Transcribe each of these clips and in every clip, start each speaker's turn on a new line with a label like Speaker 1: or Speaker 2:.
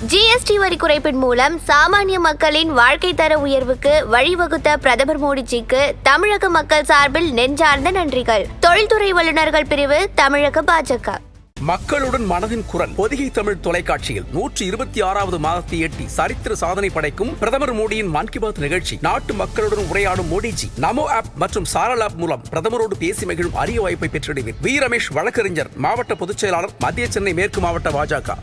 Speaker 1: GST வரி குறைப்பின் மூலம் சாமானிய மக்களின் வாழ்க்கை தர உயர்வுக்கு வழிவகுத்த பிரதமர் மோடிஜிக்கு தமிழக மக்கள் சார்பில் நெஞ்சார்ந்த நன்றிகள். தொழில்துறை வல்லுநர்கள் பிரிவு, தமிழக பாஜக.
Speaker 2: மக்களுடன் மனதின் குரல் பொதிகை தமிழ் தொலைக்காட்சியில் 126வது மாதத்தை எட்டி சரித்திர சாதனை படைக்கும் பிரதமர் மோடியின் மன் கி பாத் நிகழ்ச்சி. நாட்டு மக்களுடன் உரையாடும் மோடிஜி நமோ ஆப் மற்றும் சாரல் ஆப் மூலம் பிரதமரோடு பேசி மகிழும் அரிய வாய்ப்பை பெற்றிடுவேன். வி ரமேஷ், வழக்கறிஞர், மாவட்ட பொதுச் செயலாளர், மத்திய சென்னை மேற்கு மாவட்ட பாஜக.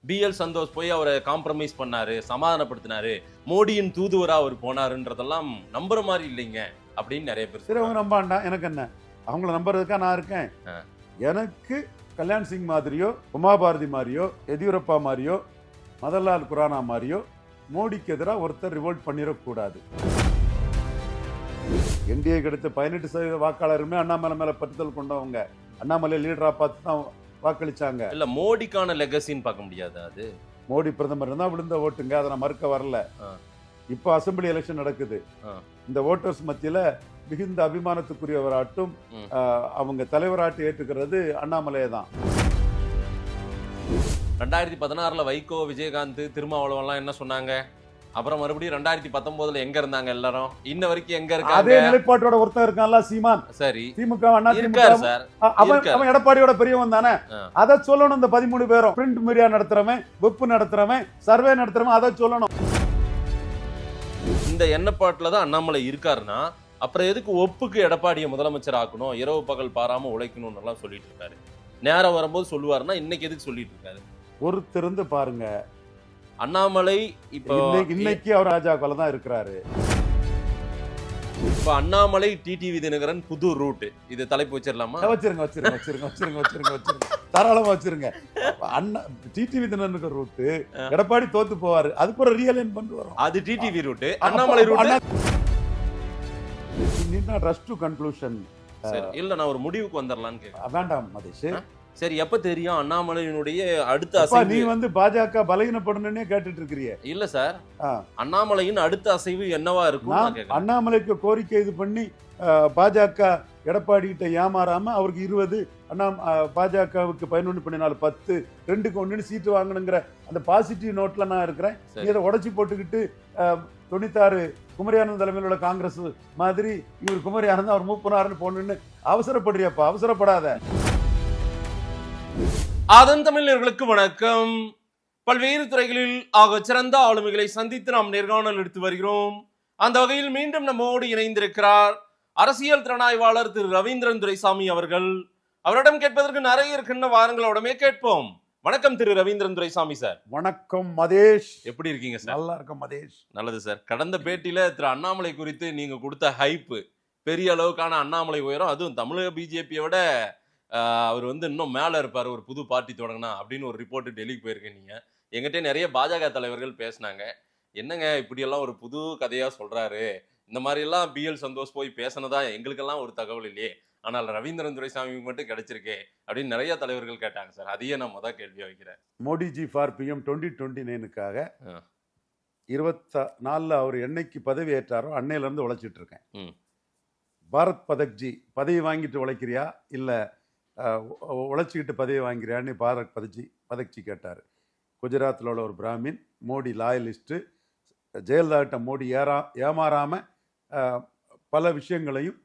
Speaker 3: BL சந்தோஷ் போய் அவரை காம்ப்ரமைஸ் பண்ணாரு, சமாதானப்படுத்தினாரு, மோடியின் தூதுவரா அவர் போனாருன்றதெல்லாம் நம்புற மாதிரி இல்லைங்க அப்படின்னு நிறைய பேர்.
Speaker 4: சரி, அவங்க நம்பாண்டா, எனக்கு என்ன, அவங்கள நம்புறதுக்கா நான் இருக்கேன். எனக்கு கல்யாண் சிங் மாதிரியோ, உமாபாரதி மாதிரியோ, எதியூரப்பா மாதிரியோ, மதன்லால் குரானா மாதிரியோ மோடிக்கு எதிராக ஒருத்தர் ரிவோல்ட் பண்ணிடக்கூடாது. NDA கிடைத்த 18% வாக்காளருமே அண்ணாமலை மேல பற்றுதல் கொண்டவங்க. அண்ணாமலை லீடரா பார்த்து தான் வாக்களிச்சாங்க.
Speaker 3: இல்ல, மோடிக்கான லெகசின்னு பார்க்க முடியாது. அது
Speaker 4: மோடி பிரதமர் இருந்தா விழுந்த ஓட்டுங்க, அதை நான் மறுக்க வரல. இப்போ அசெம்பிளி எலெக்ஷன் நடக்குது. இந்த ஓட்டர்ஸ் மத்தியில மிகுந்த அபிமானத்துக்குரியவராட்டும் அவங்க தலைவராட்டு ஏற்றுக்கிறது அண்ணாமலையே தான்.
Speaker 3: 2016 வைகோ, விஜயகாந்த், திருமாவளவன்லாம் என்ன சொன்னாங்க? அப்புறம் மறுபடியும் 2019 எங்க இருந்தாங்க எல்லாரும்? இன்ன வரைக்கும் எங்க இருக்காங்க?
Speaker 4: அதே நிலைப்பாட்டோட ஒருத்தர் இருக்கான்ல, சீமான்.
Speaker 3: சரி,
Speaker 4: திமுக
Speaker 3: இருக்காரு சார்.
Speaker 4: அவன் எடப்பாடியோட பெரியவன் தானே. அதை சொல்லணும். இந்த 13 பேரும் பிரிண்ட் மீடியா நடத்துறவன், வெப் நடத்துறவன், சர்வே நடத்துறவன், அதை சொல்லணும்.
Speaker 3: இந்த எண்ணப்பாட்டுல தான் அண்ணாமலை இருக்காருன்னா அப்புறம் எதுக்கு ஒப்புக்கு எடப்பாடியை முதலமைச்சர் ஆக்கணும், இரவு பகல் பாராம உழைக்கணும்னு எல்லாம் சொல்லிட்டு இருக்காரு? நேரம் வரும்போது சொல்லுவாருன்னா இன்னைக்கு எதுக்கு சொல்லிட்டு இருக்காரு?
Speaker 4: ஒருத்தருந்து பாருங்க,
Speaker 3: அண்ணாமலை இப்போ
Speaker 4: இன்னைக்கு அவர் ராஜாக்குள்ள தான் இருக்கிறாரு.
Speaker 3: இப்ப அண்ணாமலை டிடிவி தினகரன் புது ரூட், இது தலைப்பு வச்சிடலாமா?
Speaker 4: வச்சிருங்க வச்சிருங்க வச்சிருங்க வச்சிருங்க வச்சிருங்க வச்சிருங்க தாராளமா வச்சிருங்க. அண்ணா டிடிவி தினகரனுக்கு ரூட், எடப்பாடி தோத்து போவாரு, அதுக்கு ஒரு ரியலைன் பண்ணி வரும்.
Speaker 3: அது TTV route, Annamalai route.
Speaker 4: Rush to conclusion.
Speaker 3: இல்ல, நான் ஒரு முடிவுக்கு வந்துடலான்னு கேட்கிறேன்.
Speaker 4: வேண்டாம் மதேஷ்.
Speaker 3: சரி, எப்ப தெரியும் அண்ணாமலையினுடைய அடுத்த அசைவு?
Speaker 4: நீ வந்து பாஜக பலகீனப்படணும்னே கேட்டுட்டு இருக்கிறீங்க.
Speaker 3: இல்ல சார், அண்ணாமலையின் அடுத்த அசைவு என்னவா இருக்கும்?
Speaker 4: அண்ணாமலைக்கு கோரிக்கை இது பண்ணி பாஜக எடப்பாடி கிட்ட ஏமாறாம அவருக்கு 20, பாஜகவுக்கு 11 14 10 2க்கு 1 சீட்டு வாங்கணுங்கிற அந்த பாசிட்டிவ் நோட்ல நான் இருக்கிறேன். இதை உடைச்சி போட்டுக்கிட்டு 96 குமரியானந்த் தலைமையில் உள்ள காங்கிரஸ் மாதிரி இவர் குமரியானந்த் அவர் மூப்பனாருன்னு போகணுன்னு அவசரப்படுறியாப்பா? அவசரப்படாத.
Speaker 3: அதன் தமிழர்களுக்கு வணக்கம். பல்வேறு துறைகளில் ஆக சிறந்த ஆளுமைகளை சந்தித்து நாம் நேர்காணல் எடுத்து வருகிறோம். அந்த வகையில் மீண்டும் நம்மோடு இணைந்திருக்கிறார் அரசியல் திறனாய்வாளர் திரு ரவீந்திரன் துரைசாமி அவர்கள். அவரிடம் கேட்பதற்கு நிறைய இருக்கின்ற வாரங்களோடமே கேட்போம். வணக்கம் திரு ரவீந்திரன் துரைசாமி சார்.
Speaker 4: வணக்கம் மதேஷ்,
Speaker 3: எப்படி இருக்கீங்க சார்?
Speaker 4: நல்லா இருக்கும் மதேஷ்.
Speaker 3: நல்லது சார். கடந்த பேட்டியில திரு அண்ணாமலை குறித்து நீங்க கொடுத்த ஹைப்பு, பெரிய அளவுக்கான அண்ணாமலை உயரம், அதுவும் தமிழக பிஜேபியை விட அவர் வந்து இன்னும் மேல இருப்பாரு ஒரு புது பார்ட்டி தொடங்கினா அப்படின்னு ஒரு ரிப்போர்ட் டெல்லிக்கு போயிருக்கேன். நீங்க எங்கிட்ட நிறைய பாஜக தலைவர்கள் பேசினாங்க, என்னங்க இப்படியெல்லாம் ஒரு புது கதையா சொல்றாரு, இந்த மாதிரி எல்லாம் BL சந்தோஷ் போய் பேசினதா எங்களுக்கெல்லாம் ஒரு தகவல் இல்லையே, ஆனால் ரவீந்திரன் துரைசாமிக்கு மட்டும் கிடைச்சிருக்கே அப்படின்னு நிறைய தலைவர்கள் கேட்டாங்க சார். அதையே நான் முதல் கேள்வியா வைக்கிறேன்.
Speaker 4: மோடிஜி ஃபார் PM 2029க்காக 24 அவர் என்னைக்கு பதவி ஏற்றாரோ அன்னையில இருந்து உழைச்சிட்டு இருக்கேன். பாரத் பதக்ஜி பதவி வாங்கிட்டு உழைக்கிறியா இல்ல உழைச்சிக்கிட்டு பதவி வாங்கிறியான்னு பாரத் பதக்ஜி கேட்டார். குஜராத்தில் உள்ள ஒரு பிராமின், மோடி லாயலிஸ்ட்டு, ஜெயலலிதா மோடி ஏமாறாம பல விஷயங்களையும்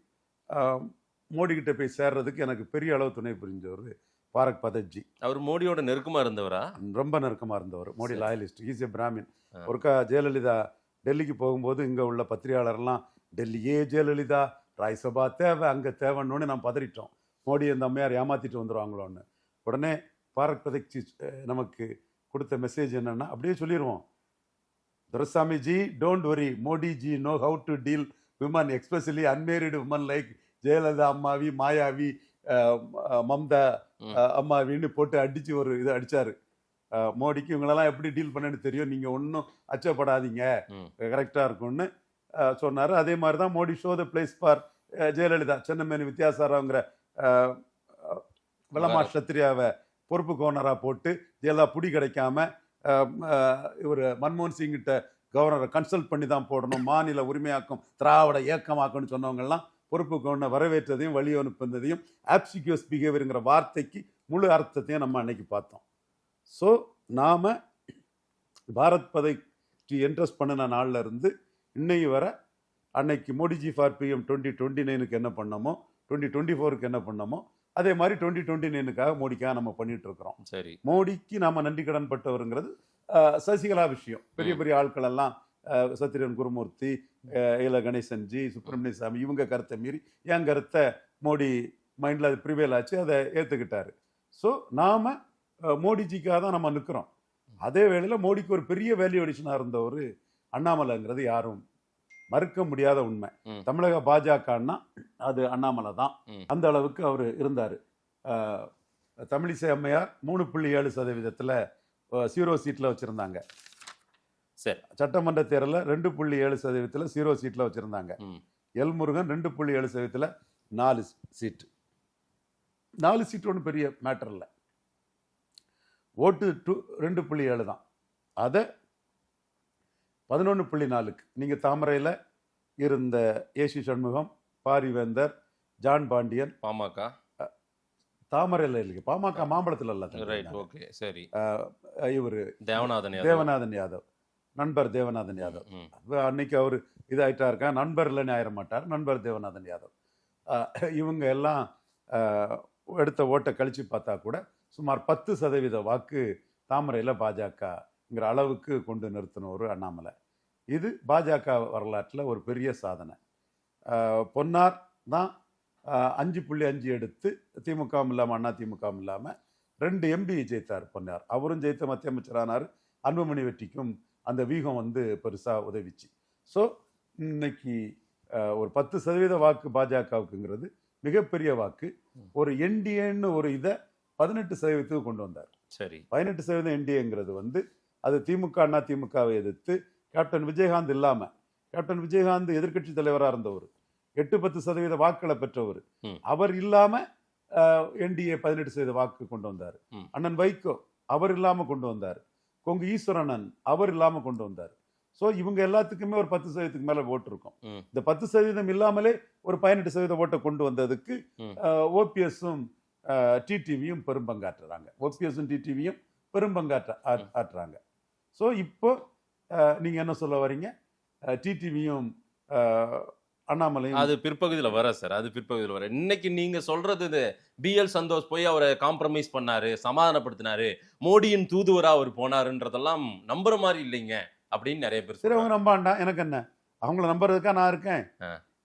Speaker 4: மோடிக்கிட்ட போய் சேர்றதுக்கு எனக்கு பெரிய அளவு துணை புரிஞ்சவர் பாரத் பதக்ஜி. அவர்
Speaker 3: மோடியோட நெருக்கமா இருந்தவரா?
Speaker 4: ரொம்ப நெருக்கமா இருந்தவர். Modi loyalist, is a Brahmin. ஒருக்கா ஜெயலலிதா டெல்லிக்கு போகும்போது இங்கே உள்ள பத்திரிகையாளர்லாம் டெல்லியே ஜெயலலிதா, ராய்சபா தேவை, அங்கே தேவைன்னு நான் பதறிட்டோம். மோடி அந்த அம்மையார் ஏமாத்திட்டு வந்துடுவாங்களோன்னு. உடனே பாரத் பதக்ஜி நமக்கு கொடுத்த மெசேஜ் என்னன்னா, அப்படியே சொல்லிடுவோம், Duraisamy ji don't worry, Modi ji know how to deal women, especially unmarried women like Jayalalithaa அம்மாவி, மாயாவி, மம்தா அம்மாவின்னு போட்டு அடிச்சு ஒரு இது அடிச்சாரு. மோடிக்கு இவங்களெல்லாம் எப்படி டீல் பண்ணன்னு தெரியும், நீங்க ஒன்றும் அச்சப்படாதீங்க, கரெக்டா இருக்கும்னு சொன்னாரு. அதே மாதிரி தான் Modi show the place for Jayalalithaa. சென்னமேனி வித்யாசாராங்கிற விளமா சத்ரியாவை பொறுப்பு கோனராக போட்டு ஜெயலலிதா புடி கிடைக்காம இவர் மன்மோகன் சிங்கிட்ட கவர்னரை கன்சல்ட் பண்ணி தான் போடணும், மாநில உரிமையாக்கம் திராவிட இயக்கமாக்கணும்னு சொன்னவங்கெல்லாம் பொறுப்பு கொண்ட வரவேற்றதையும் வழி அனுப்புனதையும் ஆப்சிக்யூஸ் பிஹேவியருங்கிற வார்த்தைக்கு முழு அர்த்தத்தையும் நம்ம அன்னைக்கு பார்த்தோம். ஸோ நாம் பாரத் பதைக்கு இன்ட்ரெஸ்ட் பண்ணின நாளில் இருந்து இன்னைக்கு வர அன்னைக்கு மோடிஜி ஃபார் பிஎம் 2029க்கு என்ன பண்ணோமோ 2024க்கு என்ன பண்ணோமோ அதே மாதிரி 2029க்காக மோடிக்காக நம்ம பண்ணிட்டு இருக்கிறோம்.
Speaker 3: சரி,
Speaker 4: மோடிக்கு நாம நன்றி கடன் பட்டவருங்கிறது சசிகலா விஷயம். பெரிய பெரிய ஆட்கள் எல்லாம் சத்யன் குருமூர்த்தி, இல கணேசன்ஜி, சுப்பிரமணிய சாமி இவங்க கருத்தை மீறி என் கருத்தை மோடி மைண்டில் அது ப்ரிவேல் ஆச்சு, அதை ஏற்றுக்கிட்டாரு. ஸோ நாம் மோடிஜிக்காக தான் நம்ம நிற்கிறோம். அதே வேளையில் மோடிக்கு ஒரு பெரிய வேல்யூ அடிஷனாக இருந்தவர் அண்ணாமலைங்கிறது யாரும் மறுக்க முடியாத உண்மை. தமிழக பாஜகன்னா அது அண்ணாமலை தான். அந்த அளவுக்கு அவர் இருந்தார். தமிழிசை அம்மையார் 3.7% 0 சீட்டில் வச்சுருந்தாங்க.
Speaker 3: சரி,
Speaker 4: சட்டமன்ற தேர்தலில் 2.7% 0 சீட்டில் வச்சுருந்தாங்க. எல் முருகன் 2.7% 4 சீட்டு. 4 சீட்டு ஒன்றும் பெரிய மேட்டர் இல்லை. ஓட்டு 2.7 தான். அதை 11.4க்கு நீங்கள் தாமரையில் இருந்த ஏசி சண்முகம், பாரிவேந்தர், ஜான் பாண்டியன்,
Speaker 3: பாமக
Speaker 4: தாமரையில் இல்லைங்க, பாமக மாம்பழத்தில் இல்லை.
Speaker 3: ரைட், ஓகே, சரி.
Speaker 4: இவர்
Speaker 3: தேவநாதன்
Speaker 4: யாதவ், நண்பர் தேவநாதன் யாதவ். அன்னைக்கு அவர் இதாயிட்டா இருக்கா, நண்பர் இல்லைன்னு ஆயிட மாட்டார், நண்பர் தேவநாதன் யாதவ். இவங்க எல்லாம் எடுத்த ஓட்டை கழிச்சு பார்த்தா கூட சுமார் 10% வாக்கு தாமரையில் பாஜகங்கிற அளவுக்கு கொண்டு நிறுத்தின ஒரு அண்ணாமலை. இது பாஜக வரலாற்றில் ஒரு பெரிய சாதனை. பொன்னார் தான் 5.5 எடுத்து திமுகவும் இல்லாமல் அண்ணா திமுகவும் இல்லாமல் 2 எம்பி ஜெயித்தார் பொன்னார். அவரும் ஜெயித்த மத்திய அமைச்சரானார். அன்புமணி வெற்றிக்கும் அந்த வீகம் வந்து பெருசாக உதவிச்சு. ஸோ இன்னைக்கு ஒரு 10% வாக்கு பாஜகவுக்குங்கிறது மிகப்பெரிய வாக்கு. ஒரு என்டிஏன்னு ஒரு இதை 18% கொண்டு வந்தார்.
Speaker 3: சரி,
Speaker 4: 18% என்டிஏங்கிறது வந்து அது திமுக அண்ணா திமுகவை எதிர்த்து கேப்டன் விஜயகாந்த் இல்லாமல், கேப்டன் விஜயகாந்த் எதிர்கட்சி தலைவராக இருந்தவர், 8-10% வாக்குகளை பெற்றவர். அவர் இல்லாம என்டிஏ 18% வாக்கு கொண்டு வந்தார். அண்ணன் வைகோ அவர் இல்லாம கொண்டு வந்தார். கொங்கு ஈஸ்வரனன் அவர் இல்லாம கொண்டு வந்தார். ஸோ இவங்க எல்லாத்துக்குமே ஒரு 10% மேல ஓட்டு இருக்கும். இந்த 10% இல்லாமலே ஒரு 18% ஓட்டை கொண்டு வந்ததுக்கு ஓபிஎஸும் டிடிவியும் பெரும் பங்காற்றுறாங்க. ஓபிஎஸும் டிடிவியும் பெரும் ஆற்றுறாங்க. ஸோ இப்போ நீங்க என்ன சொல்ல வரீங்க? டிடிவியும் அண்ணாமலையும்
Speaker 3: அது பிற்பகுதியில் வர சார், அது பிற்பகுதியில் வர. இன்னைக்கு நீங்க சொல்றது இது BL சந்தோஷ் போய் அவரை காம்ப்ரமைஸ் பண்ணாரு, சமாதானப்படுத்தினாரு, மோடியின் தூதுவரா அவர் போனாருன்றதெல்லாம் நம்புற மாதிரி இல்லைங்க அப்படின்னு நிறைய பேர்.
Speaker 4: சரி, அவங்க நம்பாண்டா, எனக்கு என்ன, அவங்கள நம்புறதுக்கா நான் இருக்கேன்.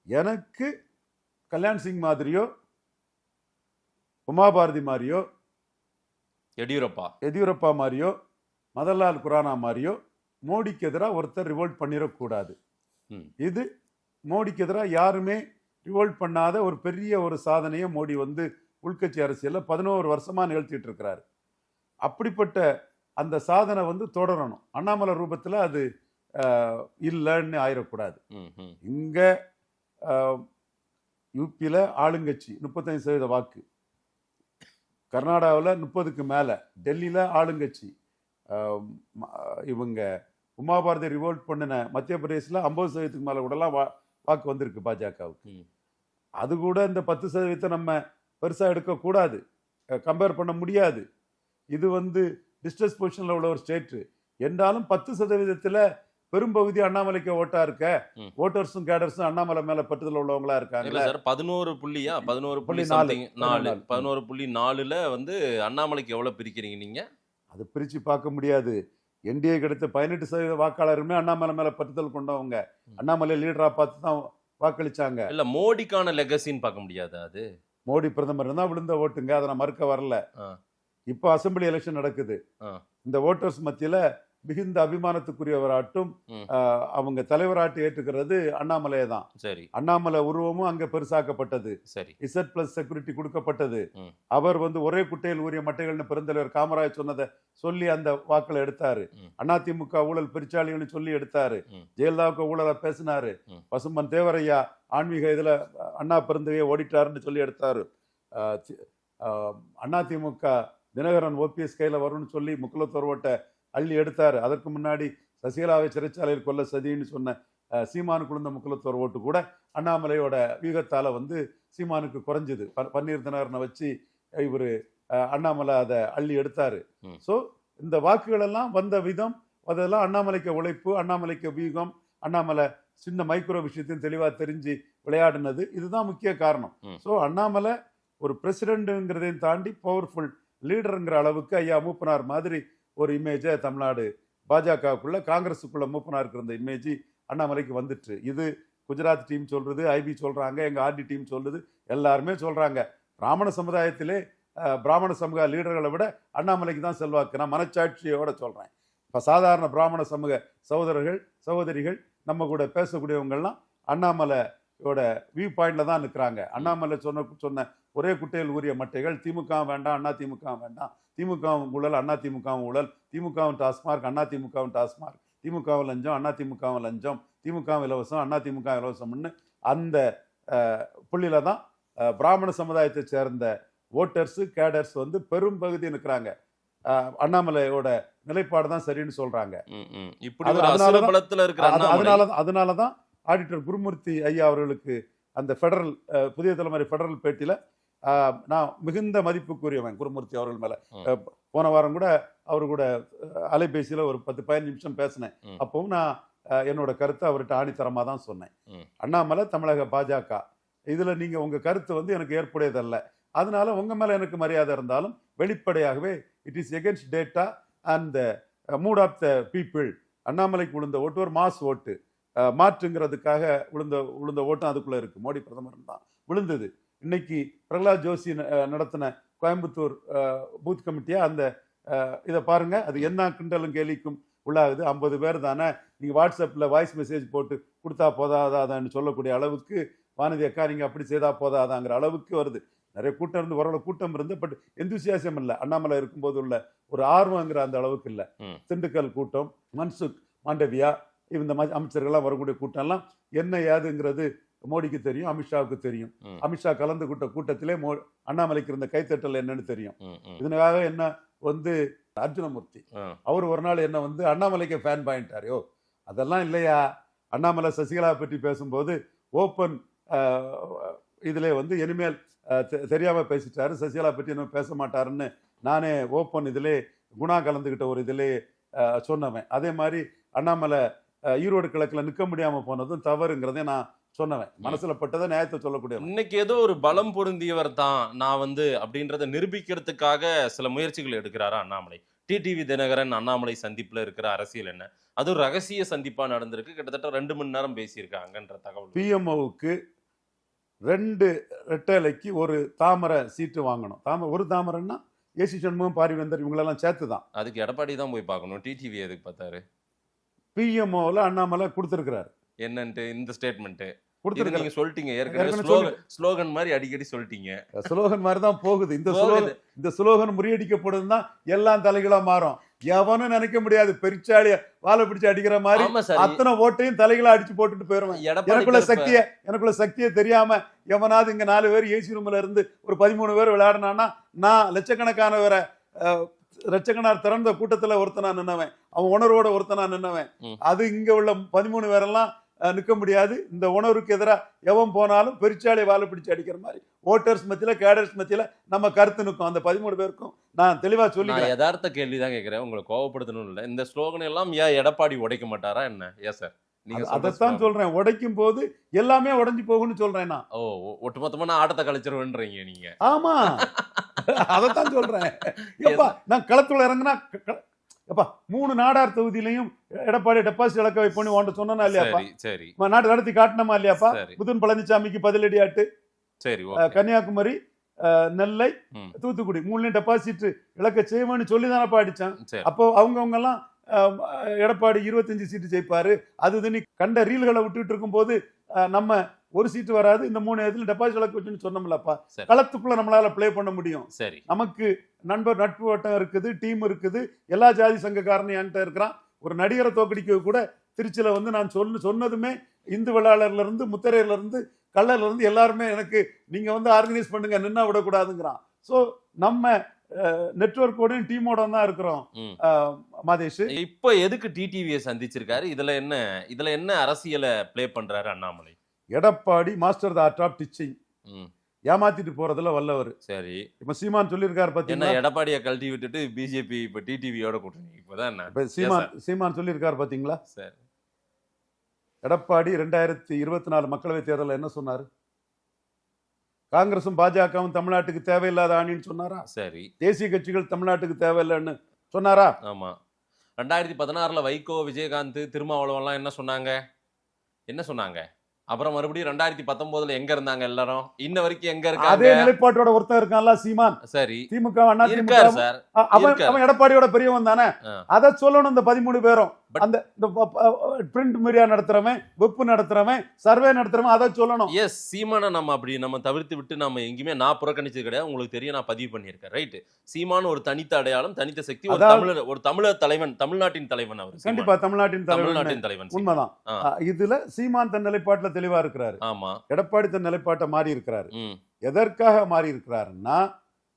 Speaker 4: எனக்கு கல்யாண் சிங் மாதிரியோ உமாபாரதி மாதிரியோ எடியூரப்பா மாதிரியோ மதன்லால் குரானா மாதிரியோ மோடிக்கு எதிராக ஒருத்தர் ரிவோல்ட் பண்ணிடக்கூடாது. இது மோடிக்கு எதிராக யாருமே ரிவோல்ட் பண்ணாத ஒரு பெரிய ஒரு சாதனையை மோடி வந்து உள்கட்சி அரசியலில் 11 வருஷமா நிகழ்த்திட்டு இருக்கிறாரு. அப்படிப்பட்ட அந்த சாதனை வந்து தொடரணும். அண்ணாமலை ரூபத்தில் அது இல்லைன்னு ஆயிடக்கூடாது. இங்க யூபியில் ஆளுங்கட்சி 35% வாக்கு, கர்நாடகாவில் 30க்கு மேலே, டெல்லியில் ஆளுங்கட்சி, இவங்க உமாபாரதி ரிவோல்ட் பண்ணின மத்திய பிரதேசில் 50%க்கு மேலே கூடலாம் வாக்கு வந்திருக்கு பாஜகவுக்கு. அது கூட இந்த 10% நம்ம பெருசாக எடுக்கக்கூடாது, கம்பேர் பண்ண முடியாது. இது வந்து டிஸ்ட்ரெஸ் பொசிஷனில் உள்ள ஒரு ஸ்டேட்டு என்றாலும் 10% பெரும்பகுதி அண்ணாமலைக்கு ஓட்டா இருக்க, ஓட்டர்ஸும் கேடர்ஸும் அண்ணாமலை மேல பட்டுதல் உள்ளவங்களா இருக்காங்க.
Speaker 3: 11.4ல வந்து அண்ணாமலைக்கு எவ்வளவு பிரிக்கிறீங்க நீங்க?
Speaker 4: அது பிரிச்சு பார்க்க முடியாது. என்டிஏ கிடைத்த 18% வாக்காளருமே அண்ணாமலை மேல பட்டுதல் கொண்டவங்க. அண்ணாமலை லீடரா பார்த்து தான் வாக்களிச்சாங்க.
Speaker 3: இல்ல மோடிக்கான லெகசின்னு பார்க்க முடியாது. அது
Speaker 4: மோடி பிரதமர் தான் விழுந்த ஓட்டுங்க, அதை நான் மறுக்க வரல. இப்போ அசம்பிளி எலெக்ஷன் நடக்குது. இந்த ஓட்டர்ஸ் மத்தியில மிகுந்த அபிமானத்துக்குரியவராட்டும் அவங்க தலைவராட்டு ஏற்றுக்கிறது அண்ணாமலையே தான்.
Speaker 3: சரி,
Speaker 4: அண்ணாமலை உருவமும் அங்க பெருசாக்கப்பட்டது.
Speaker 3: சரி,
Speaker 4: Z+ செக்யூரிட்டி கொடுக்கப்பட்டது. அவர் வந்து ஒரே குட்டையில் ஊறிய மட்டைகள்னு பெருந்தலைவர் காமராஜ் சொன்னதை சொல்லி அந்த வாக்களை எடுத்தாரு. அதிமுக ஊழல் பெருச்சாளிகள்னு சொல்லி எடுத்தாரு. ஜெயலலிதாவுக்கு ஊழலை பேசினாரு. பசும்பன் தேவரையா ஆன்மீக இதுல அண்ணா பெருந்தகையை ஓடிட்டாருன்னு சொல்லி எடுத்தாரு. அதிமுக தினகரன் OPS கையில வரும்னு சொல்லி முக்குலத்தோர் ஓட்டை அள்ளி எடுத்தாரு. அதற்கு முன்னாடி சசிகலாவை சிறைச்சாலையில் கொல்ல சதின்னு சொன்ன சீமானு குழுந்த முக்குலத்தோர் ஓட்டு கூட அண்ணாமலையோட வீகத்தால வந்து சீமானுக்கு குறைஞ்சது. பன்னீர் தினகரனை வச்சு இவர் அண்ணாமலை அதை அள்ளி எடுத்தாரு.
Speaker 3: ம்.
Speaker 4: ஸோ இந்த வாக்குகள் எல்லாம் வந்த விதம், அதெல்லாம் அண்ணாமலைக்கு உழைப்பு, அண்ணாமலைக்கு வியூகம், அண்ணாமலை சின்ன மைக்ரோ விஷயத்தையும் தெளிவா தெரிஞ்சு விளையாடினது, இதுதான் முக்கிய காரணம்.
Speaker 3: ம்.
Speaker 4: ஸோ அண்ணாமலை ஒரு பிரசிடென்ட்ங்கிறதையும் தாண்டி பவர்ஃபுல் லீடருங்கிற அளவுக்கு ஐயா மூப்பனார் மாதிரி ஒரு இமேஜை தமிழ்நாடு பாஜகவுக்குள்ள, காங்கிரஸுக்குள்ள மூப்பனார் இருக்கிற இந்த இமேஜ் அண்ணாமலைக்கு வந்துட்டு. இது குஜராத் டீம் சொல்றது, ஐபி சொல்றாங்க, எங்க ஆர்டி டீம் சொல்லுது, எல்லாருமே சொல்றாங்க. பிராமண சமுதாயத்திலே பிராமண சமூக லீடர்களை விட அண்ணாமலைக்கு தான் செல்வாக்கு. நான் மனச்சாட்சியோட சொல்றேன். இப்போ சாதாரண பிராமண சமூக சகோதரர்கள் சகோதரிகள் நம்ம கூட பேசக்கூடியவங்கள்லாம் அண்ணாமலையோட வியூ பாயிண்ட்ல தான் நிற்கிறாங்க. அண்ணாமலை சொன்ன ஒரே குட்டையில் ஊறிய மட்டைகள், திமுக வேண்டாம், அண்ணா திமுக வேண்டாம், திமுகவும் ஊழல், அண்ணா திமுகவும் ஊழல், திமுகவும் டாஸ்மார்க், அண்ணா திமுகவும் டாஸ்மார்க், திமுகவும் லஞ்சம், அண்ணா திமுகவும் லஞ்சம், திமுகவும் இலவசம், அண்ணா திமுக இலவசம்னு அந்த புள்ளியில தான் பிராமண சமுதாயத்தை சேர்ந்த ஓட்டர்ஸ் கேடர்ஸ் வந்து பெரும் பகுதி நிற்கிறாங்க. அண்ணாமலையோட நிலைப்பாடு தான் சரின்னு சொல்றாங்க. அதனாலதான் ஆடிட்டர் குருமூர்த்தி ஐயா அவர்களுக்கு அந்த பெடரல் புதிய தலைமுறை பெடரல் பேட்டியில நான் மிகுந்த மதிப்புக்குரியவன் குருமூர்த்தி அவர்கள் மேல. போன வாரம் கூட அவரு கூட அலைபேசியில ஒரு 10-15 நிமிஷம் பேசினேன். அப்பவும் நான் என்னோட கருத்தை அவர்கிட்ட ஆணித்தரமா தான் சொன்னேன். அண்ணாமலை தமிழக பாஜக இதுல நீங்க உங்க கருத்து வந்து எனக்கு ஏற்புடையதல்ல, அதனால உங்க மேல எனக்கு மரியாதை இருந்தாலும் வெளிப்படையாகவே it is against data and mood of the people. அண்ணாமலைக்கு விழுந்த ஓட்டு ஒரு மாஸ் ஓட்டு, மாற்றுங்கிறதுக்காக விழுந்த ஓட்டும் அதுக்குள்ள இருக்கு. மோடி பிரதமர் தான் விழுந்தது. இன்னைக்கு பிரகலாத் ஜோஷி நடத்தின கோயம்புத்தூர் பூத் கமிட்டியா அந்த இதை பாருங்க, அது என்ன கிண்டலும் கேலிக்கும் உள்ளாகுது. 50 பேர் தானே, நீங்க வாட்ஸ்அப்ல வாய்ஸ் மெசேஜ் போட்டு கொடுத்தா போதாதான்னு சொல்லக்கூடிய அளவுக்கு, வானதி அக்கா நீங்க அப்படி செய்தா போதாதாங்கிற அளவுக்கு வருது. நிறைய கூட்டம் இருந்து ஓரளவு கூட்டம் இருந்து, பட் எந்தூசியாசம் இல்லை. அண்ணாமலை இருக்கும்போது உள்ள ஒரு ஆர்வங்கிற அந்த அளவுக்கு இல்லை. திண்டுக்கல் கூட்டம், மன்சுக் மாண்டவியா, இந்த மாதிரி அமைச்சர்கள்லாம் வரக்கூடிய கூட்டம்லாம் என்ன ஏதுங்கிறது மோடிக்கு தெரியும், அமித்ஷாவுக்கு தெரியும். அமித்ஷா கலந்து கூட்டத்திலே அண்ணாமலைக்கு இருந்த கைத்தட்டல் என்னன்னு தெரியும். இதனால என்ன வந்து அர்ஜுனமூர்த்தி அவர் ஒரு நாள் என்ன வந்து அண்ணாமலைக்கு ஃபேன் பாயிண்டாரோ, அதெல்லாம் இல்லையா. அண்ணாமலை சசிகலா பற்றி பேசும்போது ஓப்பன் இதுல வந்து இனிமேல் தெரியாம பேசிட்டாரு, சசிகலா பற்றி என்ன பேச மாட்டாருன்னு நானே ஓப்பன் இதிலே குணா கலந்துகிட்ட ஒரு இதிலே சொன்னவன். அதே மாதிரி அண்ணாமலை ஈரோடு கிழக்குல நிற்க முடியாம போனதும் தவறுங்கிறதே நான் சொன்னவன். மனசுல பட்டதை நியாயத்தை சொல்லக்கூடிய
Speaker 3: இன்னைக்கு ஏதோ ஒரு பலம் பொருந்தியவர் தான் நான் வந்து அப்படின்றத நிரூபிக்கிறதுக்காக சில முயற்சிகள் எடுக்கிறாரா அண்ணாமலை? டிடிவி தினகரன் அண்ணாமலை சந்திப்புல இருக்கிற அரசியல் என்ன? அது ரகசிய சந்திப்பா நடந்திருக்கு, கிட்டத்தட்ட 2 மணி நேரம் பேசியிருக்காங்கன்ற தகவல்.
Speaker 4: பிஎம்ஓவுக்கு 2 ரெட்டலைக்கு ஒரு தாமரை சீட்டு வாங்கணும். ஒரு தாமரைன்னா ஏசி சண்முகம், பாரிவேந்தர் இவங்களெல்லாம் சேர்த்துதான்.
Speaker 3: அதுக்கு எடப்பாடி தான் போய் பார்க்கணும், டிடிவி எதுக்கு பார்த்தாரு?
Speaker 4: பிஎம்ஓல அண்ணாமலை கொடுத்திருக்கிறாரு.
Speaker 3: என்னன்ட்டு இந்த ஸ்டேட்மெண்ட்
Speaker 4: கொடுத்திருக்காரு.
Speaker 3: நீங்க சொல்லிட்டீங்க ஏற்கனவே, ஸ்லோகன் மாதிரி அடிக்கடி சொல்லிட்டீங்க.
Speaker 4: ஸ்லோகன் மாதிரி தான் போகுது. இந்த ஸ்லோகன் முறியடிக்கப்படுதுன்னா எல்லாம் தலைகளா மாறும். எவனும் நினைக்க முடியாது, பெருச்சாலிய வாழை பிடிச்சு அடிக்கிற மாதிரி அத்தனை ஓட்டையும் தலைகளா அடிச்சு போட்டுட்டு போயிருவேன். எனக்குள்ள சக்தியை தெரியாம எவனாவது இங்க 4 பேர் ஏசி ரூம்ல இருந்து ஒரு 13 பேர் விளையாடினான்னா, நான் லட்சக்கணக்கார் திறந்த கூட்டத்துல ஒருத்தனா நின்னவன், அவன் உணர்வோட ஒருத்தனா நின்னவன். அது இங்க உள்ள 13 பேரெல்லாம் நிற்க முடியாது. இந்த உணர்வுக்கு எதிராக எவன் போனாலும் பெருச்சாலை வாழை பிடிச்சு அடிக்கிற மாதிரி ஓட்டர்ஸ் மத்தியில கேடர்ஸ் மத்தியில நம்ம கருத்து நிற்கும். அந்த 13 பேருக்கும் நான் தெளிவா சொல்லி
Speaker 3: யதார்த்த கேள்விதான் கேட்கிறேன், உங்களை கோவப்படுத்தணும் இல்லை. இந்த ஸ்லோகன் எல்லாம் ஏன் எடப்பாடி உடைக்க மாட்டாரா என்ன? ஏன் சார் நீங்க
Speaker 4: அதைத்தான் சொல்றேன், உடைக்கும் போது எல்லாமே உடைஞ்சு போகும்னு சொல்றேன் நான்.
Speaker 3: ஒட்டுமொத்தமான ஆட்டத்தை கழிச்சிருவேன்றீங்க நீங்க.
Speaker 4: ஆமா, அதைத்தான் சொல்றேன். நான் களத்துல இறங்கினா 3 நாடார் தொகுதியிலையும் எடப்பாடி டெபாசிட் இழக்க வைப்போன்னு உன்ட்ட சொன்னா இல்லையாப்பா?
Speaker 3: சரி,
Speaker 4: நாடு நடத்தி காட்டணுமா இல்லையாப்பா? புதுன் பழனிசாமிக்கு பதிலடி ஆட்டு.
Speaker 3: சரி,
Speaker 4: கன்னியாகுமரி, நெல்லை, தூத்துக்குடி 3லயும் டெபாசிட் இழக்க செய்வோன்னு சொல்லிதானப்பா அடிச்சான். அப்போ அவங்க எல்லாம் எடப்பாடி 25 சீட்டு ஜெயிப்பாரு. அது நீ கண்ட ரீல்களை விட்டுட்டு இருக்கும் போது நம்ம ஒரு சீட்டு வராது, இந்த 3 இடத்துல டெபாசிட் இழக்க வச்சுன்னு சொன்னோம்லப்பா. களத்துக்குள்ள நம்மளால பிளே பண்ண முடியும்.
Speaker 3: சரி,
Speaker 4: நமக்கு நட்பு வட்டம் இருக்குது, டீம் இருக்குது, எல்லா ஜாதி சங்கக்காரனும் என்கிட்ட இருக்கிறான். ஒரு நடிகரை தோக்கடிக்க கூட திருச்சியில வந்து நான் சொன்னதுமே இந்து வேளாளர்ல இருந்து முத்திரையில இருந்து கள்ளர்ல இருந்து எல்லாருமே எனக்கு நீங்க வந்து ஆர்கனைஸ் பண்ணுங்க, நின்னா விடக்கூடாதுங்கிறான். ஸோ நம்ம நெட்வொர்க்கோடையும் டீமோட தான் இருக்கிறோம். மாதேஷ்
Speaker 3: இப்ப எதுக்கு டிடிவியை சந்திச்சிருக்காரு? இதுல என்ன அரசியலை பிளே பண்றாரு Annamalai?
Speaker 4: Edappadi master the art of teaching. ஏமாத்திட்டு போறதுல வல்லவர்.
Speaker 3: சரி.
Speaker 4: இப்ப சீமான் சொல்லியிருக்காரு
Speaker 3: என்ன
Speaker 4: பாத்தீங்களா,
Speaker 3: எடப்பாடியை கழட்டி விட்டுட்டு பிஜேபி இப்ப டிடிவியோட கூட்டணி இப்பதான் என்ன?
Speaker 4: இப்ப சீமான் சொல்லியிருக்காரு பாத்தீங்களா,
Speaker 3: சரி.
Speaker 4: எடப்பாடி 2024 மக்களவை தேர்தலில் என்ன சொன்னாரு? காங்கிரசும் பாஜகவும் தமிழ்நாட்டுக்கு தேவையில்லாத அணின்னு சொன்னாரா?
Speaker 3: சரி.
Speaker 4: தேசிய கட்சிகள் தமிழ்நாட்டுக்கு தேவையில்லைன்னு சொன்னாரா?
Speaker 3: ஆமா. 2016 வைகோ, விஜயகாந்த், திருமாவளவன்லாம் என்ன சொன்னாங்க? அப்புறம் மறுபடியும் 2019 எங்க இருந்தாங்க எல்லாரும்? இன்ன வரைக்கும் எங்க
Speaker 4: அதே
Speaker 3: இருக்காங்க?
Speaker 4: நிலைப்பாட்டோட ஒருத்தன் இருக்கான்ல சீமான்.
Speaker 3: சரி.
Speaker 4: திமுக அண்ணா
Speaker 3: இருக்காரு
Speaker 4: திமுக
Speaker 3: சார்.
Speaker 4: அவன் எடப்பாடியோட பெரியவன் தானே. அத சொல்லணும் இந்த 13 பேரும். அந்த பிரிண்ட் மீடியா நடத்துறவன், வெப் நடத்துறவன், சர்வே நடத்துறவன் அதை சொல்லணும்.
Speaker 3: எஸ், சீமானை நம்ம தவிர்த்து விட்டு நம்ம எங்கேயுமே நான் புறக்கணிச்சது கிடையாது. உங்களுக்கு தெரியும், நான் பதிவு பண்ணியிருக்கேன். ரைட். சீமான் ஒரு தனித்த அடையாளம், தனித்த சக்தி, ஒரு தமிழர் தலைவன், தமிழ்நாட்டின் தலைவன் அவர்.
Speaker 4: கண்டிப்பா தமிழ்நாட்டின்
Speaker 3: தலைவன்.
Speaker 4: உண்மைதான். இதுல சீமான் தன் நிலைப்பாட்டுல தெளிவா இருக்கிறாரு.
Speaker 3: ஆமா.
Speaker 4: எடப்பாடி தன் நிலைப்பாட்டை மாறி இருக்கிறாரு. எதற்காக மாறி இருக்கிறாருன்னா,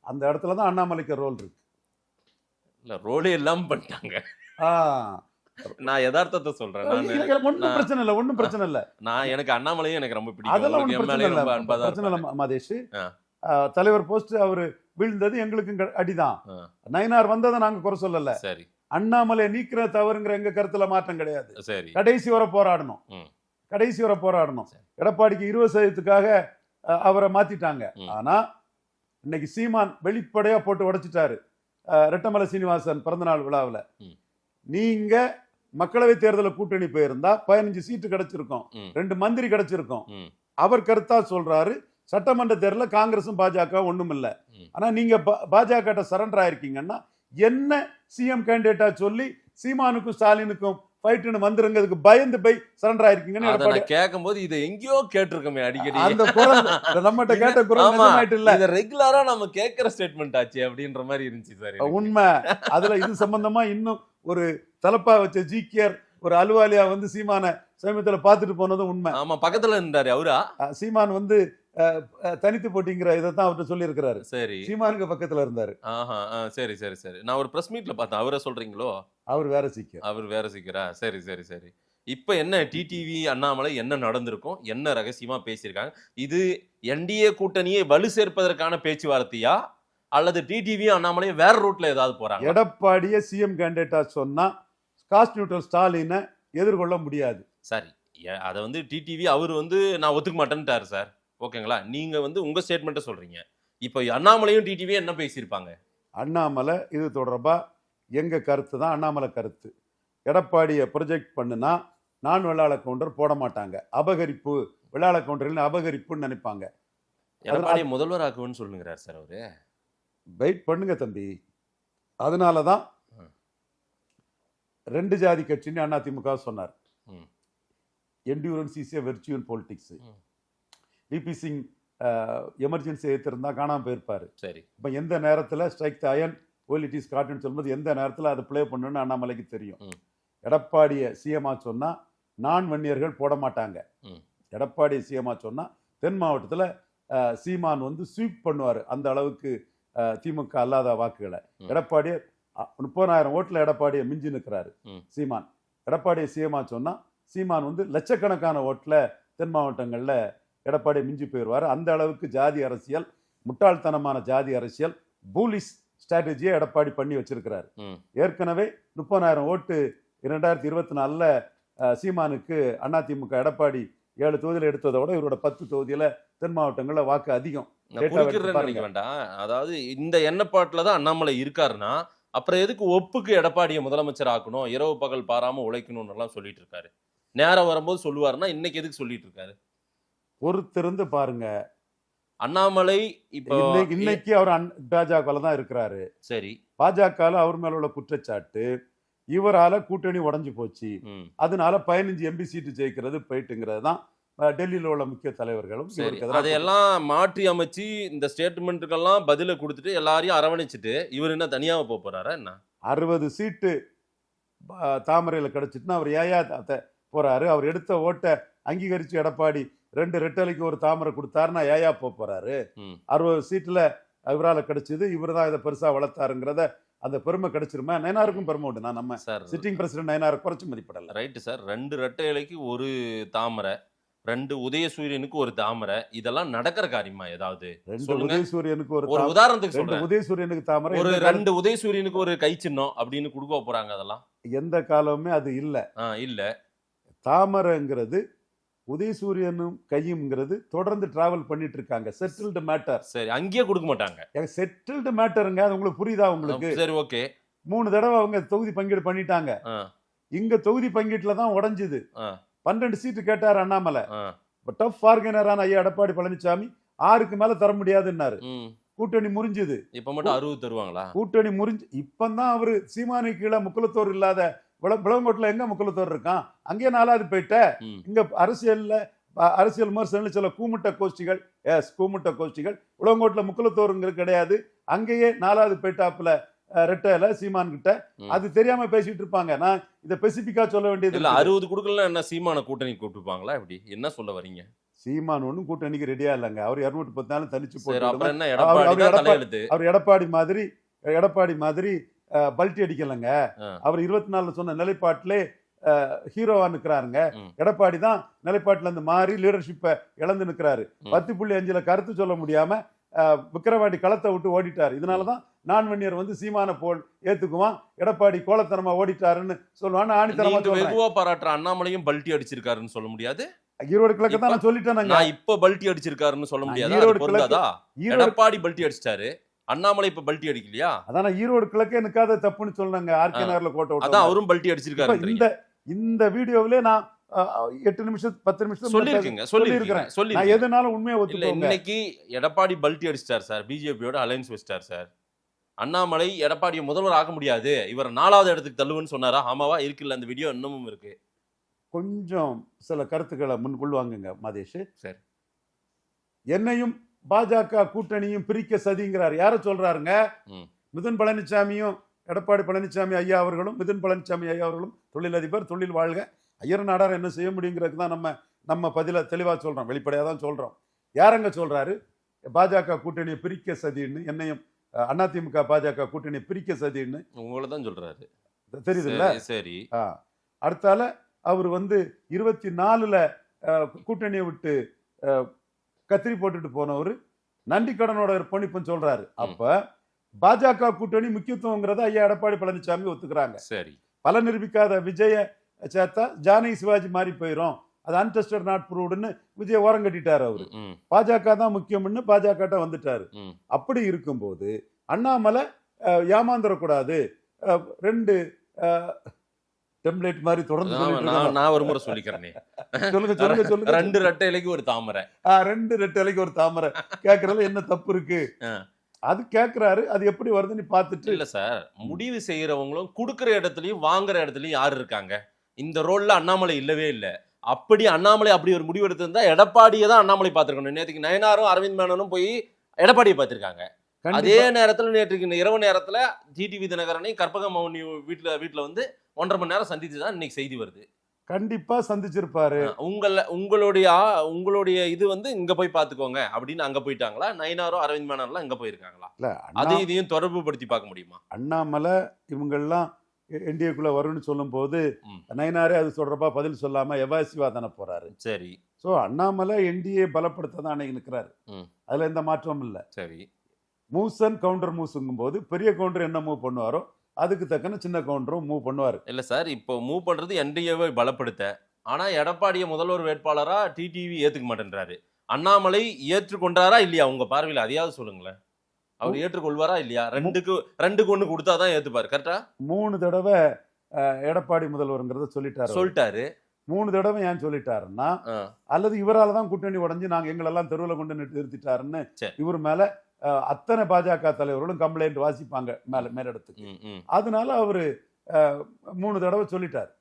Speaker 4: அந்த இடத்துலதான் அண்ணாமலைக்கு ரோல் இருக்கு.
Speaker 3: இல்ல, ரோலே எல்லாம் பண்ணிட்டாங்க. நான் யதார்த்தத்தை சொல்றேன்.
Speaker 4: ஒன்னும் பிரச்சனை இல்ல.
Speaker 3: நான் எனக்கு அண்ணாமலையும் எனக்கு ரொம்ப பிடிக்கும்.
Speaker 4: அதெல்லாம் பிரச்சனை இல்ல மாதேஷ். தலைவர் போஸ்ட் அவரு வீழ்ந்தது எங்களுக்கு அடிதான். நயினார் வந்ததை நாங்க குறை சொல்லல.
Speaker 3: சரி.
Speaker 4: அண்ணாமலை நீக்கிற தவறுங்கிற எங்க கருத்துல மாற்றம் கிடையாது.
Speaker 3: சரி.
Speaker 4: கடைசி வரை போராடணும். எடப்பாடிக்கு 20% அவரை மாத்திட்டாங்க. ஆனா இன்னைக்கு சீமான் வெளிப்படையா போட்டு உடைச்சிட்டாரு. ரெட்டமலை சீனிவாசன் பிறந்தநாள் விழாவில் நீங்க மக்களவை தேர்தலில் கூட்டணி போயிருந்தா 15 சீட்டு கிடைச்சிருக்கும், 2 மந்திரி கிடைச்சிருக்கும். அவர் கருத்தா சொல்றாரு, சட்டமன்ற தேர்தலில் காங்கிரசும் பாஜக ஒண்ணும் இல்ல. ஆனா நீங்க பாஜக சரண்டர் ஆயிருக்கீங்கன்னா என்ன சிஎம் கேண்டிடேட்டா சொல்லி சீமானுக்கும் ஸ்டாலினுக்கும் ஃபைட்னு வந்துருங்கிறதுக்கு பயந்து போய் சரண்டர் ஆயிருக்கீங்கன்னு
Speaker 3: கேட்கும்போது இதை எங்கேயோ கேட்டிருக்கோமே அடிக்கடி.
Speaker 4: அந்த குரல் நம்மகிட்ட கேட்ட குரல் இல்ல,
Speaker 3: ரெகுலரா நம்ம கேட்கிற ஸ்டேட்மெண்ட் ஆச்சு அப்படின்ற மாதிரி இருந்துச்சு சார்.
Speaker 4: உண்மை. அதுல இது சம்பந்தமா இன்னும் ஒரு தலப்பா வச்ச ஜிகேஆர் ஒரு அலுவாலியா வந்து சீமான சமீபத்துல பாத்துட்டு போனதும் உண்மை.
Speaker 3: ஆமா, பக்கத்துல இருந்தாரு அவரா.
Speaker 4: சீமான் வந்து தனித்து போட்டிங்கிற இதைத்தான் அவர்கிட்ட சொல்லி இருக்கிறாரு.
Speaker 3: சரி.
Speaker 4: சீமானுக்கு பக்கத்துல இருந்தாரு.
Speaker 3: சரி சரி சரி. நான் ஒரு பிரஸ் மீட்ல பார்த்தேன். அவரை சொல்றீங்களோ?
Speaker 4: அவர் வேற சீக்கிரா.
Speaker 3: சரி சரி சரி. இப்ப என்ன டிடிவி அண்ணாமலை என்ன நடந்திருக்கும், என்ன ரகசியமா பேசியிருக்காங்க? இது என்டிஏ கூட்டணியை வலு சேர்ப்பதற்கான பேச்சுவார்த்தையா, அல்லது டிடிவி அண்ணாமலை வேற ரூட்ல ஏதாவது போறாங்க?
Speaker 4: எடப்பாடியை சிஎம் கேண்டிடேட்டா சொன்னா காஸ்ட் நியூட்ரல் ஸ்டாலினை எதிர்கொள்ள முடியாது.
Speaker 3: சரி, அதை வந்து டிடிவி அவர் வந்து நான் ஒத்துக்க மாட்டேன்ட்டாரு சார். ஓகேங்களா? நீங்க வந்து உங்க ஸ்டேட்மெண்ட்டை சொல்றீங்க. இப்போ அண்ணாமலையும் டிடிவி என்ன பேசியிருப்பாங்க?
Speaker 4: அண்ணாமலை இது தொடர்பா எங்க கருத்து தான் அண்ணாமலை கருத்து. எடப்பாடியை ப்ரொஜெக்ட் பண்ணுனா நான் வெள்ளாள கவுண்டர் போட மாட்டாங்க, அபகரிப்பு, வெள்ளாள கவுண்டரில் அபகரிப்புன்னு நினைப்பாங்க.
Speaker 3: எடப்பாடியை முதல்வர் ஆக்குன்னு சொல்லுங்கிறார் சார் அவரு.
Speaker 4: வெயிட் பண்ணுங்க தம்பி. அதனாலதான் 2 ஜாதி கட்சின்னு அதிமுக சொன்னார். Endurance is a virtue in politics. VP Singh emergency ஏற்றிருந்தா காணாம போயிருப்பாரு.
Speaker 3: சரி.
Speaker 4: இப்போ எந்த நேரத்தில் strike the iron while it is காட்டுன்னு சொல்லும்போது எந்த நேரத்தில் அதை பிளே பண்ணணும்னு அண்ணாமலைக்கு தெரியும். எடப்பாடியை சிஎம்ஆ சொன்னா நான் வன்னியர்கள் போட மாட்டாங்க. எடப்பாடி சிஎம்ஆ சொன்னா தென் மாவட்டத்தில் சீமான் வந்து ஸ்வீப் பண்ணுவார் அந்த அளவுக்கு திமுக அல்லாத வாக்குகளை. எடப்பாடியை 30,000 ஓட்டுல எடப்பாடியை மிஞ்சி நிற்கிறாரு சீமான். எடப்பாடியை சிஎம்ஆ சொன்னா சீமான் வந்து லட்சக்கணக்கான ஓட்டுல தென் மாவட்டங்கள்ல எடப்பாடி மிஞ்சி போயிடுவார். அந்த அளவுக்கு ஜாதி அரசியல், முட்டாள்தனமான ஜாதி அரசியல், பூலிஷ் ஸ்ட்ராட்டஜியை எடப்பாடி பண்ணி வச்சிருக்கிறாரு. ஏற்கனவே 30,000 ஓட்டு 2024 சீமானுக்கு அதிமுக எடப்பாடி 7 தொகுதியில் எடுத்ததை விட இவரோட 10 தொகுதியில தென் மாவட்டங்கள்ல வாக்கு அதிகம்.
Speaker 3: வேண்டாம். அதாவது இந்த எண்ணப்பாட்டுல தான் அண்ணாமலை இருக்காருன்னா அப்புறம் எதுக்கு ஒப்புக்கு எடப்பாடியை முதலமைச்சர் ஆக்கணும், இரவு பகல் பாராம உழைக்கணும்னு எல்லாம் சொல்லிட்டு இருக்காரு? நேரம் வரும்போது சொல்லுவாருன்னா இன்னைக்கு எதுக்கு சொல்லிட்டு இருக்காரு? பொறுத்திருந்து
Speaker 4: பாருங்க.
Speaker 3: அண்ணாமலை இப்போ
Speaker 4: இன்னைக்கு அவர் பாஜக தான் இருக்கிறாரு.
Speaker 3: சரி.
Speaker 4: பாஜக அவர் மேல உள்ள குற்றச்சாட்டு இவரால கூட்டணி உடஞ்சு போச்சு, அதனால 15 எம்பி சீட்டு ஜெயிக்கிறது போயிட்டுங்கிறது தான் டெல்லியில உள்ள முக்கிய தலைவர்களும்.
Speaker 3: அதையெல்லாம் மாற்றி அமைச்சு இந்த ஸ்டேட்மெண்ட்டுக்கெல்லாம் பதில கொடுத்துட்டு எல்லாரையும் அரவணைச்சிட்டு இவர் என்ன தனியாக போக போறாரா என்ன?
Speaker 4: 60 சீட்டு தாமரையில கிடைச்சிட்டுனா அவர் ஏயா போறாரு? அவர் எடுத்த ஓட்டை அங்கீகரிச்சு எடப்பாடி 2 ரெட்டலைக்கு ஒரு தாமரை கொடுத்தாருன்னா ஏயா போறாரு? 60 சீட்டுல இவரால் கிடைச்சது, இவர் தான் இதை பெருசா வளர்த்தாருங்கிறத அந்த பெருமை கிடைச்சிருமா? நயனாருக்கும் பெருமை உண்டு. நான் நம்ம சிட்டிங் பிரசிடென்ட் நயனாரை குறைச்சு மதிப்பிடல.
Speaker 3: Right sir. 2 ரெட்டை இலைக்கு ஒரு தாமரை, 2 உதயசூரியனுக்கு ஒரு தாமரை, இதெல்லாம் நடக்கிற காரியமா ஏதாவது?
Speaker 4: 2
Speaker 3: சொல்லுங்க.
Speaker 4: உதயசூரியனுக்கு ஒரு
Speaker 3: ஒரு உதாரணத்துக்கு
Speaker 4: 2
Speaker 3: சொல்றேன்.
Speaker 4: உதயசூரியனுக்கு தாமரை
Speaker 3: ஒரு
Speaker 4: எந்த காலம்
Speaker 3: 2 உதயசூரியனுக்கு ஒரு கை சின்னம் அப்படின்னு குடுக்க போறாங்க அதெல்லாம்.
Speaker 4: எந்த காலமுமே அது இல்ல.
Speaker 3: இல்ல.
Speaker 4: தாமரைங்கிறது உதயசூரியனும் கையும்ங்கிறது தொடர்ந்து டிராவல் பண்ணிட்டு இருக்காங்க. Settled matter.
Speaker 3: சரி, அங்கேயே கொடுக்க மாட்டாங்க.
Speaker 4: செட்டில்டு மேட்டருங்க. அது உங்களுக்கு புரியுதா உங்களுக்கு?
Speaker 3: சரி, ஓகே.
Speaker 4: 3 தடவை அவங்க தொகுதி பங்கீடு பண்ணிட்டாங்க. இங்க தொகுதி பங்கீட்டுல தான் உடைஞ்சுது. 12 சீட்டு கேட்டார் அண்ணாமலை. டஃப் பார்கனரான ஐயா எடப்பாடி பழனிசாமி 6க்கு மேல தர முடியாதுன்னாரு. கூட்டணி முறிஞ்சுது.
Speaker 3: இப்ப மட்டும் 60 தருவாங்களா?
Speaker 4: கூட்டணி முறிஞ்சு இப்பதான் அவரு சீமானி கீழே முக்குலத்தோர் இல்லாத விளங்கோட்டில் எங்க முக்குலத்தோர் இருக்கான்? அங்கே 4வது போயிட்ட. இங்க அரசியல் விமர்சனம் சில கூமுட்ட கோஷ்டிகள் விளங்கோட்டில் முக்குலத்தோருங்கிறது கிடையாது. அங்கேயே 4வது போயிட்டாப்புல ரெட்டையில சீமான் கிட்ட. அது தெரியாம பேசிட்டு இருப்பாங்க. நான் இதை ஸ்பெசிபிக்கா சொல்ல வேண்டியது
Speaker 3: இல்ல. 60 கொடுக்கல என்ன சீமான கூட்டணி கூப்பிட்டுப்பாங்களா? இப்படி என்ன சொல்ல வரீங்க?
Speaker 4: சீமான் ஒன்னும் கூட்டணிக்கு ரெடியா இல்லைங்க. அவர் 214 தனிச்சு
Speaker 3: போட்டு
Speaker 4: அவர் எடப்பாடி மாதிரி பல்ட்டி அடிக்கலங்க. அவர் 24 சொன்ன நிலைப்பாட்டிலே ஹீரோவா நிக்கிறாருங்க. எடப்பாடி தான் நிலைப்பாட்டுல இருந்து மாறி லீடர்ஷிப்பை இழந்து நிக்கிறாரு. 10.5 கருத்து சொல்ல முடியாம விக்கிரவாண்டி களத்தை விட்டு ஓடிட்டார். இதனாலதான் நான்வன்னியர் வந்து சீமான போல் ஏத்துக்குவான், எடப்பாடி கோலத்தனமா ஓடிட்டாருன்னு சொல்லுவான்னு ஆணித்தனமா
Speaker 3: வெகுவா பாராட்டுற அண்ணாமலையும் பல்ட்டி அடிச்சிருக்காருன்னு சொல்ல முடியாது.
Speaker 4: ஈரோடு கிழக்கு தான் நான் சொல்லிட்டேன்.
Speaker 3: நான் இப்ப பல்ட்டி அடிச்சிருக்காருன்னு சொல்ல முடியாது. எடப்பாடி பல்ட்டி அடிச்சிட்டாரு, அண்ணாமலை இப்ப பல்ட்டி அடிக்கலையா?
Speaker 4: அதான் ஈரோடு கிழக்கே நிக்காத தப்புன்னு சொன்னாங்க. ஆர்கே நகர்ல கோட்டை விட்டு
Speaker 3: அதான் அவரும் பல்ட்டி அடிச்சிருக்காரு.
Speaker 4: இந்த வீடியோவிலே நான் 8 நிமிஷம் 10 நிமிஷம் சொல்லியிருக்கிறேன். நான் எதுனாலும் உண்மையை ஒத்துக்கோங்க.
Speaker 3: இன்னைக்கு எடப்பாடி பல்ட்டி அடிச்சிட்டார் சார், பிஜேபியோட அலைன்ஸ் வச்சிட்டார் சார். அண்ணாமலை எடப்பாடியை முதல்வர் ஆக முடியாது, இவர் 4வது இடத்துக்கு தள்ளுவன்னு சொன்னாரா? ஆமாவா? இருக்குல்ல, அந்த வீடியோ இன்னமும் இருக்கு.
Speaker 4: கொஞ்சம் சில கருத்துக்களை முன்கொள்வாங்க மாதேஷ்.
Speaker 3: சரி,
Speaker 4: என்னையும் பாஜக கூட்டணியும் பிரிக்க சதிங்கிறார். யார சொல்றாருங்க? மிதுன் பழனிசாமியும் எடப்பாடி பழனிசாமி ஐயா அவர்களும் தொழிலதிபர், தொழில் வாழ்க, ஐயர் நாடார் என்ன செய்ய முடியுங்கிறதுக்கு தான் நம்ம பதில தெளிவா சொல்றோம், வெளிப்படையா தான் சொல்றோம். யாரங்க சொல்றாரு பாஜக கூட்டணியை பிரிக்க சதின்னு? என்னையும் அதிமுக பாஜக கூட்டணியை பிரிக்க சதின்னு
Speaker 3: உங்களை தான் சொல்றாரு,
Speaker 4: தெரியுதுல்ல?
Speaker 3: சரி.
Speaker 4: அடுத்தால அவர் வந்து 24ல கூட்டணியை விட்டு கத்திரி போட்டுட்டு போனவர் நன்றி கடனோட பொணிப்புன்னு சொல்றாரு. அப்ப பாஜக கூட்டணி முக்கியத்துவங்கிறத ஐயா எடப்பாடி பழனிசாமி ஒத்துக்கிறாங்க.
Speaker 3: சரி.
Speaker 4: பல நிரூபிக்காத விஜய சேர்த்தா ஜானகி சிவாஜி மாறி போயிரும், அது அன்டெஸ்டட் நாட் ப்ரூவ்டுன்னு விஜய் ஓரம் கட்டிட்டாரு. அவரு பாஜக தான் முக்கியம்னு பாஜக வந்துட்டாரு. அப்படி இருக்கும்போது அண்ணாமலை ஏமாந்துடக்கூடாது. 2 டெம்ப்ளேட் மாதிரி தொடர்ந்து
Speaker 3: நான் ஒரு முறை சொல்லிக்கிறேன். சொல்லுங்க. 2 ரெட்டை இலைக்கு ஒரு தாமரை.
Speaker 4: 2 ரெட்டை இலைக்கு ஒரு தாமரை கேட்கறதுல என்ன தப்பு இருக்கு? அது கேட்கிறாரு. அது எப்படி வருதுன்னு பார்த்துட்டு.
Speaker 3: இல்ல சார், முடிவு செய்யறவங்களும் கொடுக்குற இடத்துலயும் வாங்குற இடத்துலயும் யாரு இருக்காங்க? இந்த ரோல்ல அண்ணாமலை இல்லவே இல்லை. அப்படி அண்ணாமலை அப்படி ஒரு முடிவு எடுத்திருந்தா எடப்பாடியை தான் அண்ணாமலை பார்த்திருக்கணும். நேற்றுக்கு நயனாரும் அரவிந்த் மேனனும் போய் எடப்பாடியை பார்த்திருக்காங்க. அதே நேரத்துல நேற்றுக்கு இரவு நேரத்துல டிடிவி தினகரனை கற்பகம் மௌனி வீட்டுல வந்து 1.5 மணி நேரம் சந்திச்சு தான் இன்னைக்கு செய்தி வருது.
Speaker 4: கண்டிப்பா சந்திச்சிருப்பாரு.
Speaker 3: உங்களுடைய இது வந்து இங்க போய் பாத்துக்கோங்க அப்படின்னு அங்க போயிட்டாங்களா? நயனாரோ அரவிந்த் மேனன்லாம் இங்க போயிருக்காங்களா? அது இதையும் தொடர்பு படுத்தி பார்க்க முடியுமா?
Speaker 4: அண்ணாமலை இவங்கெல்லாம் என்டிஏக்குள்ள வரும்னு சொல்லும் போது நயனாரே அது சொல்றப்பா பதில் சொல்லாம எவாசிவா தானே போறாரு.
Speaker 3: சரி.
Speaker 4: சோ அண்ணாமலை என்டிஏ பலப்படுத்த தான் அன்னைக்கு நிற்கிறாரு. அதுல எந்த மாற்றமும் இல்ல.
Speaker 3: சரி.
Speaker 4: மூசன் கவுண்டர் மூவ்ஸுங்கும் போது பெரிய கவுண்டர் என்ன மூவ் பண்ணுவாரோ அதுக்கு தக்கன சின்ன கவுண்டரும் மூவ் பண்ணுவார்.
Speaker 3: இல்ல சார், இப்போ மூவ் பண்றது என்டிஏவை பலப்படுத்த. ஆனா எடப்பாடியை முதல்வர் வேட்பாளரா டிடிவி ஏத்துக்க மாட்டேன்றாரு. அண்ணாமலை ஏற்றுக்கொண்டாரா இல்லையா உங்க பார்வையில்? அதையாவது சொல்லுங்களேன். அவர் ஏற்றுக்கொள்வாரா இல்லையா? 2க்கு 1 கொடுத்தாதான் ஏத்துப்பாரு. கரெக்டா?
Speaker 4: 3 தடவை எடப்பாடி முதல்வருங்கிறத சொல்லிட்டாரு. 3 தடவை ஏன் சொல்லிட்டாருன்னா, அல்லது இவரால் தான் கூட்டணி உடஞ்சி நாங்க எங்களெல்லாம் தெருவில் கொண்டு நிறுத்திட்டாருன்னு இவர் மேல அத்தனை பாஜக தலைவர்களும் கம்ப்ளைண்ட் வாசிப்பாங்க மேலிடத்துக்கு. அதனால அவரு 3 தடவை சொல்லிட்டாரு.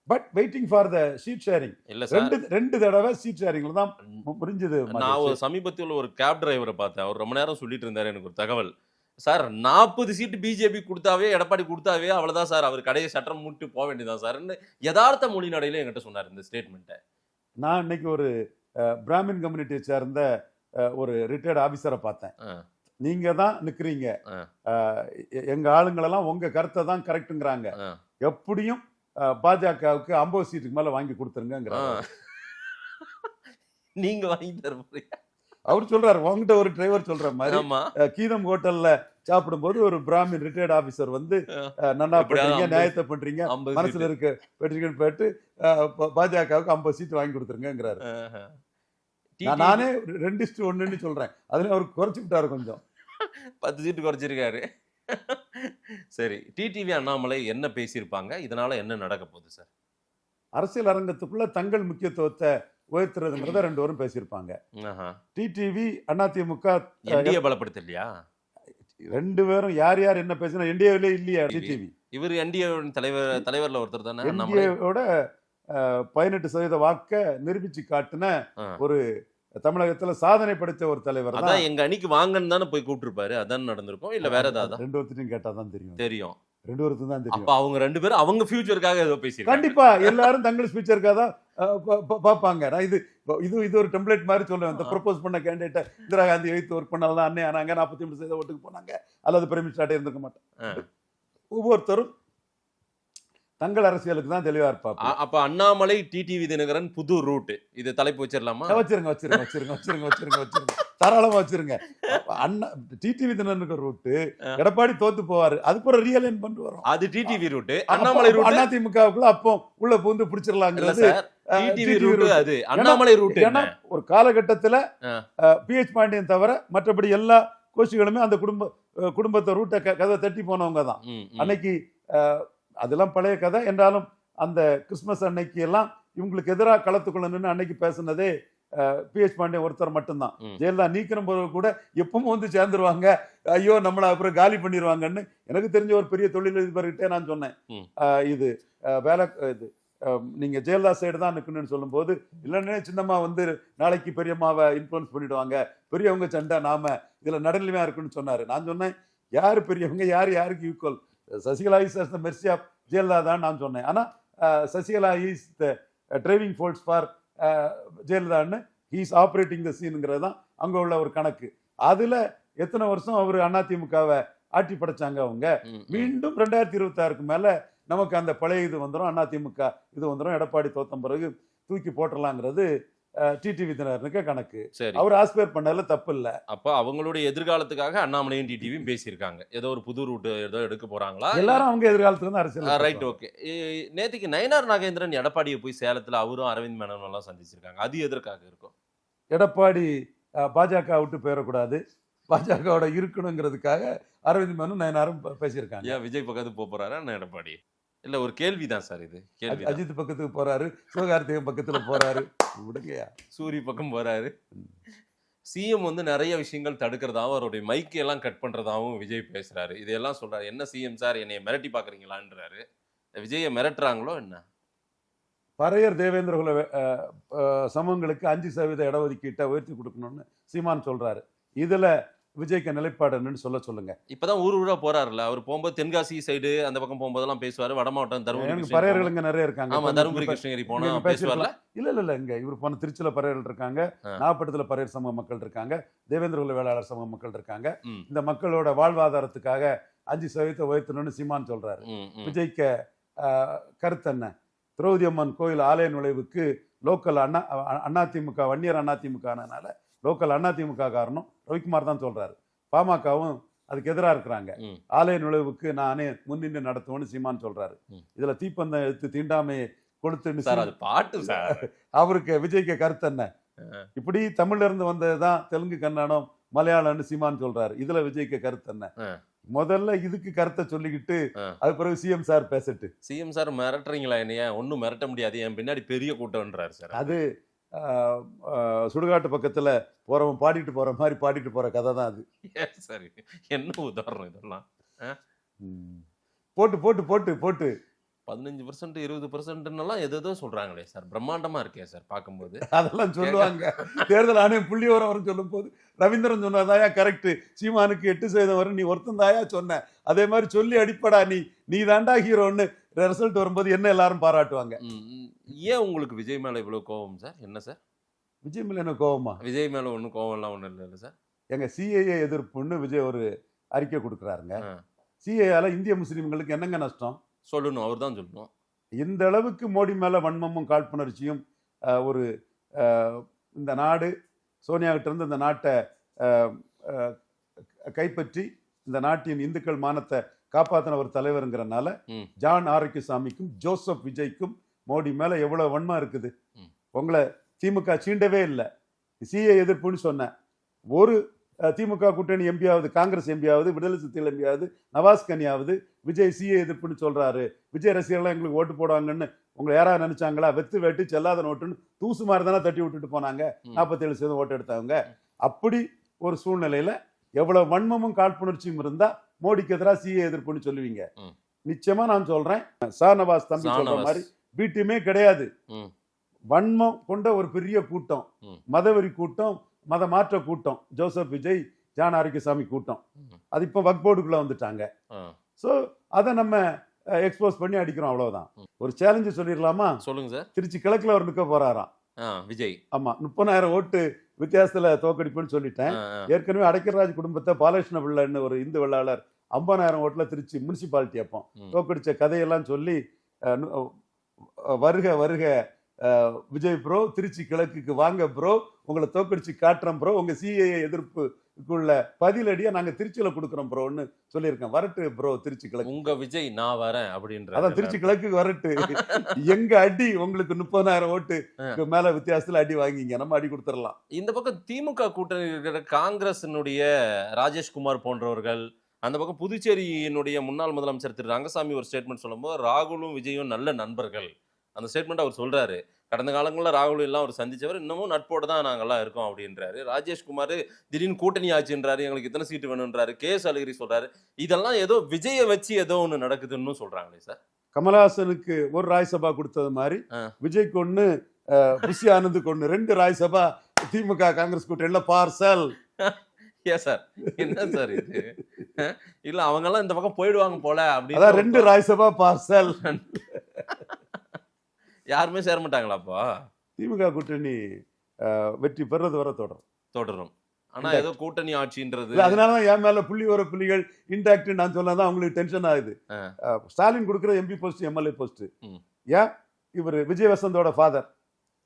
Speaker 4: But waiting for the seat sharing. 2 தடவை சீட் ஷேரிங்ல தான் புரிஞ்சது.
Speaker 3: நான் ஒரு சமீபத்தில் ஒரு கேப் டிரைவரை பார்த்தேன். அவர் ரொம்ப நேரம் சொல்லிட்டு இருந்தாரு. எனக்கு ஒரு தகவல் சார், 40 சீட்டு பிஜேபி கொடுத்தாவே, எடப்பாடி கொடுத்தாவே அவ்வளவுதான் சார், அவர் கடையை சட்டம் மூட்டு போக வேண்டியதான் சார், யதார்த்த மொழி நடையில என்கிட்ட சொன்னார் இந்த ஸ்டேட்மெண்ட்டை.
Speaker 4: நான் இன்னைக்கு ஒரு பிராமின் கம்யூனிட்டியை சேர்ந்த ஒரு ரிட்டையர்ட் ஆபீசரை பார்த்தேன். நீங்க தான் நிக்கிறீங்க, எங்க ஆளுங்களெல்லாம் உங்க கருத்தை தான் கரெக்டுங்கிறாங்க, எப்படியும் பாஜகவுக்கு 50 சீட்டுக்கு மேல வாங்கி கொடுத்துருங்க.
Speaker 3: நீங்க வாங்கி தர போறீங்க.
Speaker 4: அவர் சொல்றாரு, உங்ககிட்ட ஒரு டிரைவர் சொல்ற மாதிரி
Speaker 3: ஆமா.
Speaker 4: கீதம் ஹோட்டல்ல சாப்பிடும்போது ஒரு பிராமின் ரிட்டையர்ட் ஆபீசர் வந்து நன்னா
Speaker 3: எப்படியாவது
Speaker 4: பண்றீங்க,
Speaker 3: 50
Speaker 4: நியாயத்தை பண்றீங்க,
Speaker 3: 50
Speaker 4: மனசுல
Speaker 3: சீட்டு.
Speaker 4: இருக்க வெற்றிகள் போயிட்டு பாஜகவுக்கு 50 சீட் வாங்கி கொடுத்துருங்கிறாரு.
Speaker 3: ஆஹா.
Speaker 4: நானே 2:1 சொல்றேன். அதுல அவர் குறைச்சு விட்டாரு கொஞ்சம்.
Speaker 3: 10 சீட்டு குறைச்சிருக்காரு. சரி, டிடிவி அண்ணாமலை என்ன பேசியிருப்பாங்க, இதனால என்ன நடக்க போகுது சார்?
Speaker 4: அரசியல் அரங்கத்துக்குள்ள தங்கள் முக்கியத்துவத்தை உயர்த்துறதுங்கிறத 2 பேரும் பேசியிருப்பாங்க.
Speaker 3: ஆஹா.
Speaker 4: டிடிவி அதிமுக
Speaker 3: என்டிஏ பலப்படுத்தலையா?
Speaker 4: 2 பேரும் யார் யார் என்ன பேசினா என்டிஏவிலே இல்லையா டிடிவி?
Speaker 3: இவர் என்டிஏ தலைவர்ல ஒருத்தர் தானே அண்ணாமலை.
Speaker 4: என்டிஏவோட 18% வாக்க நிரூபிச்சு காட்டின
Speaker 3: ஆ.
Speaker 4: ஒரு தமிழகத்துல சாதனை படைத்த ஒரு தலைவர் தான்.
Speaker 3: அதான் எங்க அணிக்கு வாங்கன்னு தானே போய் கூப்பிட்டுருப்பாரு. அதான் நடந்திருக்கும் இல்ல வேற ஏதாவது?
Speaker 4: 2 பேர்த்தையும் கேட்டாதான் தெரியும்.
Speaker 3: தெரியும்.
Speaker 4: 2 பேர்த்துக்கும் தான்
Speaker 3: அப்ப
Speaker 4: தெரியும்.
Speaker 3: அவங்க 2 பேரும் அவங்க ஃபியூச்சருக்காக ஏதோ பேசிருக்காங்க.
Speaker 4: கண்டிப்பா எல்லாரும் தங்கள் ஸ்பீச்சருக்காக தான் பார்ப்பாங்க. நான் இது ஒரு டெம்ப்ளேட் மாதிரி சொல்றேன். இந்த ப்ரொபோஸ் பண்ண கேண்டிடேட்டை இந்திரா காந்தி வைத்து ஒர்க் பண்ணாலும் அண்ணே ஆனாங்க, 43% ஓட்டுக்கு போனாங்க, அல்லது பிரைம் மினிஸ்டர் இருந்திருக்க மாட்டேன். ஒவ்வொருத்தரும் தங்கள் அரசியலுக்கு தான் தெளிவா இருப்பாங்க.
Speaker 3: அப்ப அண்ணாமலை டிடிவி தினகரன் புது ரூட், இது தலைப்பு வச்சிடலாமா?
Speaker 4: வச்சிருங்க தாராளமா வச்சிருங்க. அண்ணா டிடிவி தினகரனுக்கு ரூட்டு, எடப்பாடி தோத்து போவாரு, அதுக்கு ஒரு ரியலைன் பண்ணி வரும்.
Speaker 3: அது டிடிவி ரூட். அண்ணாமலை ரூட்
Speaker 4: அதிமுகவுக்குள்ள அப்போ உள்ள பூந்து பிடிச்சிடலாங்கிறது
Speaker 3: டிடிவி ரூட். அது அண்ணாமலை ரூட்.
Speaker 4: ஏன்னா ஒரு காலகட்டத்துல பிஹெச் பாண்டியன் தவிர மற்றபடி எல்லா கோஷிகளுமே அந்த குடும்பத்தை ரூட்டை கதை தட்டி போனவங்க தான். அன்னைக்கு அதெல்லாம் பழைய கதை என்றாலும் அந்த கிறிஸ்துமஸ் அன்னைக்கு எல்லாம் இவங்களுக்கு எதிராக களத்துக்குள்ள நின்று அன்னைக்கு பேசுனதே பிஹெச் பாண்டியன் ஒருத்தர் மட்டும்தான். ஜெயலலிதா நீக்கிற போது கூட எப்பவும் வந்து சேர்ந்துருவாங்க, ஐயோ நம்மளை அப்புறம் காலி பண்ணிடுவாங்கன்னு எனக்கு தெரிஞ்ச ஒரு பெரிய தொழிலதிபர்கிட்டே நான் சொன்னேன். இது வேலை இது நீங்க ஜெயலலிதா சைடு தான் நிற்கணும்னு சொல்லும் போது, இல்லைன்னே சின்னம்மா வந்து நாளைக்கு பெரியம்மாவை இன்ஃபுளுன்ஸ் பண்ணிடுவாங்க, பெரியவங்க சண்டை, நாம இதுல நடுநிலைமையா இருக்குன்னு சொன்னாரு. நான் சொன்னேன், யாரு பெரியவங்க, யாருக்கு equal? Sasikala is the mercy of Jayalalithaa தான் நான் சொன்னேன். ஆனா Sasikala is the driving force for ஜெயலலிதான்னு ஹி இஸ் ஆப்ரேட்டிங் த சீனுங்கிறது தான் அங்க உள்ள ஒரு கணக்கு. அதுல எத்தனை வருஷம் அவர் அதிமுகவை ஆட்சி படைச்சாங்க அவங்க. மீண்டும் 2026 மேல நமக்கு அந்த பழைய இது வந்துடும், அதிமுக இது வந்துடும், எடப்பாடி தோத்தம் பிறகு தூக்கி போட்டுடலாங்கிறது டிடிவி தினகரனுக்கு கணக்கு. அவர் ஆஸ்பயர் பண்ணல, தப்பு இல்ல.
Speaker 3: அப்ப அவங்களுடைய எதிர்காலத்துக்காக அண்ணாமலையும் டிடிவியும் பேசியிருக்காங்க. ஏதோ ஒரு புது ரூட் ஏதோ எடுக்க போறாங்களா?
Speaker 4: எல்லாரும் அவங்க எதிர்காலத்துக்கு தான் அரசியல்.
Speaker 3: Right, okay. நேத்துக்கு நயனார் நாகேந்திரன் எடப்பாடியை போய் சேலத்துல அவரும் அரவிந்த் மேனன் எல்லாம் சந்திச்சிருக்காங்க. அது எதற்காக இருக்கும்?
Speaker 4: எடப்பாடி பாஜக விட்டு போயிடக்கூடாது, பாஜகவோட இருக்கணுங்கிறதுக்காக அரவிந்த் மேனன் நயனாரும் பேசியிருக்காங்க.
Speaker 3: ஏன் விஜய் பக்கத்துக்கு போறாரா எடப்பாடி? இல்ல, ஒரு கேள்விதான் சார் இது. கேள்வி.
Speaker 4: அஜித் பக்கத்துக்கு போறாரு, சிவகார்த்திகேயன் பக்கத்துல போறாரு, விடுங்கயா,
Speaker 3: சூரி பக்கம் போறாரு. சிஎம் வந்து நிறைய விஷயங்கள் தடுக்கிறதாவும் அவருடைய மைக்கை எல்லாம் கட் பண்றதாவும் விஜய் பேசுறாரு. இதெல்லாம் சொல்றாரு. என்ன சிஎம் சார் என்னைய மிரட்டி பாக்குறீங்களான்றாரு. விஜயை மிரட்டுறாங்களோ என்ன?
Speaker 4: பறையர் தேவேந்திரகுல சமூகங்களுக்கு 5% இடஒதுக்கீட்டை உயர்த்தி கொடுக்கணும்னு சீமான் சொல்றாரு. இதுல விஜய்க்கு நிலைப்பாடு என்னன்னு சொல்லுங்க.
Speaker 3: இப்பதான் ஊரா போறாருல்ல, அவர் போகும்போது தென்காசி சைடு அந்த பக்கம் போகும்போதெல்லாம் பேசுவாரு. வடமாவட்டம் தருமபுரி
Speaker 4: பறையர்களுங்க நிறைய இருக்காங்க.
Speaker 3: ஆமா, தருமபுரி கிருஷ்ணகிரி போனா பேசுவார்ல.
Speaker 4: இல்ல இங்க இவர் போன திருச்சியில பறையர்கள் இருக்காங்க, நாகப்பட்டினத்துல பறையர் சமூக மக்கள் இருக்காங்க, தேவேந்திரகுல வேளாளர் சமூக மக்கள் இருக்காங்க. இந்த மக்களோட வாழ்வாதாரத்துக்காக 5% உயர்த்தணும்னு சீமான் சொல்றாரு. விஜய்க்கு கருத்து என்ன? திரௌதி அம்மன் கோயில் ஆலய நுழைவுக்கு லோக்கல் அதிமுக வன்னியர் அதிமுகனால லோக்கல் அதிமுக காரணம் ரவிக்குமார் தான் சொல்றாரு. பாமகவும் அதுக்கு எதிராக இருக்கிறாங்க. ஆலய நுழைவுக்கு நானே முன்னின்று நடத்துவேன்னு சீமான் சொல்றாரு. இதுல தீப்பந்தம் எடுத்து தீண்டாமையை கொடுத்து
Speaker 3: பாட்டு சார்.
Speaker 4: அவருக்கு விஜய்க்கு கருத்து என்ன? இப்படி தமிழ்ல இருந்து வந்ததுதான் தெலுங்கு, கன்னடம், மலையாளம்னு சீமான் சொல்றாரு. இதுல விஜய்க்கு கருத்து என்ன? முதல்ல இதுக்கு கருத்தை சொல்லிக்கிட்டு அது பிறகு சிஎம் சார் பேசட்டு.
Speaker 3: சிஎம் சார் மிரட்டுறீங்களா? என்னைய ஒன்னும் மிரட்ட முடியாது, என் பின்னாடி பெரிய கூட்டம்ன்றாரு சார்.
Speaker 4: அது சுடுகாட்டு பக்கத்துல போறவன் பாடிட்டு போற மாதிரி பாடிட்டு போற கதை தான் அது.
Speaker 3: சரி, என்ன உதாரணம் இதெல்லாம்?
Speaker 4: போட்டு போட்டு போட்டு போட்டு
Speaker 3: 15% 20% எதோ சொல்றாங்களே சார். பிரம்மாண்டமா இருக்கே சார் பார்க்கும்போது.
Speaker 4: அதெல்லாம் சொல்லுவாங்க. தேர்தல் ஆணையம் புள்ளிவிவரம் வரும் சொல்லும் போது ரவீந்திரன் சொன்னதாயா கரெக்ட், சீமானுக்கு 8% வரும், நீ ஒருத்தன் தாயா சொன்ன, அதே மாதிரி சொல்லி அடிப்படா, நீ தாண்டா ஹீரோன்னு ரிசல்ட் வரும்போது என்ன எல்லாரும் பாராட்டுவாங்க.
Speaker 3: ஏன் உங்களுக்கு விஜய் மேல இவ்வளவு கோவம் சார்? என்ன சார்
Speaker 4: விஜய் மேல என்ன கோவமா?
Speaker 3: விஜய் மேல ஒன்றும் கோவம்லாம் ஒன்றும் இல்லை சார்.
Speaker 4: எங்க சிஏஏ எதிர்ப்புன்னு விஜய் ஒரு அறிக்கை கொடுக்குறாருங்க. சிஏஏல இந்திய முஸ்லீம்களுக்கு என்னங்க நஷ்டம்
Speaker 3: சொல்லணும், அவர் தான் சொல்லணும்.
Speaker 4: இந்த அளவுக்கு மோடி மேல வன்மமும் காழ்ப்புணர்ச்சியும் ஒரு இந்த நாடு சோனியா கிட்ட இருந்து இந்த நாட்டை கைப்பற்றி இந்த நாட்டின் இந்துக்கள் மானத்தை காப்பாத்தின ஒரு தலைவருங்கிறனால ஜான் ஆரோக்கியசாமிக்கும் ஜோசப் விஜய்க்கும் மோடி மேல எவ்வளவு வன்மம் இருக்குது. உங்களை திமுக சீண்டவே இல்லை. சிஏ எதிர்ப்புன்னு சொன்னேன். ஒரு திமுக கூட்டணி எம்பியாவது, காங்கிரஸ் எம்பியாவது, விடுதலை சிறுத்தைகள் எம்பியாவது, நவாஸ் கனியாவது விஜய் சிஏ எதிர்ப்புன்னு சொல்றாரு, விஜய் ரசிகர்லாம் எங்களுக்கு ஓட்டு போடுவாங்கன்னு உங்களை யாராவது நினைச்சாங்களா? வெத்து வெட்டு செல்லாத நோட்டுன்னு தூசு மாதிரி தானே தட்டி விட்டுட்டு போனாங்க 47% ஓட்டு எடுத்தவங்க. அப்படி ஒரு சூழ்நிலையில எவ்வளவு வன்மமும் காழ்ப்புணர்ச்சியும் இருந்தா மோடிக்கு எதிராக சிஏ எதிர்ப்புன்னு சொல்லுவீங்க? நிச்சயமா நான் சொல்றேன், ஷாநவாஸ் தம்பி சொல்ற மாதிரி வீட்டுமே கிடையாது. வன்மம் கொண்ட ஒரு பெரிய கூட்டம், மதவெறி கூட்டம், மத மாற்ற கூட்டம், ஜோசப் விஜய், ஜான் ஆரோக்கியசாமி கூட்டம். அது இப்போ வக்ஃப் போர்டுக்குள்ள வந்துட்டாங்க. ஸோ அதை நம்ம எக்ஸ்போஸ் பண்ணி அடிக்கிறோம், அவ்வளவுதான். ஒரு சேலஞ்சு சொல்லிடலாமா? சொல்லுங்க சார். திருச்சி கிழக்குல அவர் நிற்க போறாராம் விஜய். ஆமா, 30,000 ஓட்டு வித்தியாசத்துல தோக்கடிப்புன்னு சொல்லிட்டேன். ஏற்கனவே அடைக்கராஜ் குடும்பத்தை பாலகிருஷ்ண பிள்ளைன்னு ஒரு இந்து வெள்ளாளர் 50,000 ஓட்டுல திருச்சி முனிசிபாலிட்டி அப்போ தோக்கடிச்ச கதையெல்லாம் சொல்லி வருக வருக விஜய் ப்ரோ, திருச்சி கிழக்குக்கு வாங்க ப்ரோ, உங்களை தோக்கடிச்சு காட்டுறோம் ப்ரோ, உங்க சிஏஏ எதிர்ப்புக்குள்ள பதிலடியா நாங்க திருச்சியில கொடுக்குறோம் ப்ரோன்னு சொல்லியிருக்கேன். வரட்டு ப்ரோ திருச்சி கிழக்கு, உங்க விஜய் நான் வரேன் அப்படின்ற. அதான் திருச்சி கிழக்கு வரட்டு. எங்க அடி உங்களுக்கு 30,000 ஓட்டு மேல வித்தியாசத்துல அடி வாங்கிங்க, நம்ம அடி கொடுத்துடலாம். இந்த பக்கம் திமுக கூட்டணி இருக்கிற காங்கிரசினுடைய ராஜேஷ்குமார் போன்றவர்கள், அந்த பக்கம் புதுச்சேரியினுடைய முன்னாள் முதலமைச்சர் திரு ரங்கசாமி ஒரு ஸ்டேட்மெண்ட் சொல்லும்போது ராகுலும் விஜயும் நல்ல நண்பர்கள், அந்த ஸ்டேட்மெண்ட் அவர் சொல்றாரு. கடந்த காலங்களில் ராகுல் எல்லாம் அவர் சந்திச்சவர், இன்னமும் நட்போடு தான் நாங்கள்லாம் இருக்கோம் அப்படின்றாரு. ராஜேஷ்குமார் திடீர்னு கூட்டணி ஆச்சுன்றாரு, எங்களுக்கு இத்தனை சீட்டு வேணுன்றாரு. அழகிரி சொல்றாரு. இதெல்லாம் ஏதோ விஜயை வச்சு ஏதோ ஒன்று நடக்குதுன்னு சொல்றாங்களே சார். கமலஹாசனுக்கு ஒரு ராஜ்சபா கொடுத்தது மாதிரி விஜய்க்கு ஒன்று, புஷி ஆனந்துக்கு ஒன்று, 2 ராஜ்சபா திமுக காங்கிரஸ் கூட்டணியில பார்சல். ஏன் சார், என்ன சார் இது? இல்ல அவங்க எல்லாம் இந்த பக்கம் போயிடுவாங்க போல அப்படின்னு 2 ராஜ்சபா பார்சல். யாருமே சேர மாட்டாங்களாப்பா? திமுக கூட்டணி வெற்றி பெறது வர தொடரும். ஆனா ஏதோ கூட்டணி ஆட்சின்றது, அதனாலதான் என் மேல புள்ளிகள் இன்டாக்ட் நான் சொன்னாதான் அவங்களுக்கு டென்ஷன் ஆகுது. ஸ்டாலின் கொடுக்குற எம்பி போஸ்ட், எம்எல்ஏ போஸ்ட், ஏன் இவர் விஜய் வசந்தோட ஃபாதர்,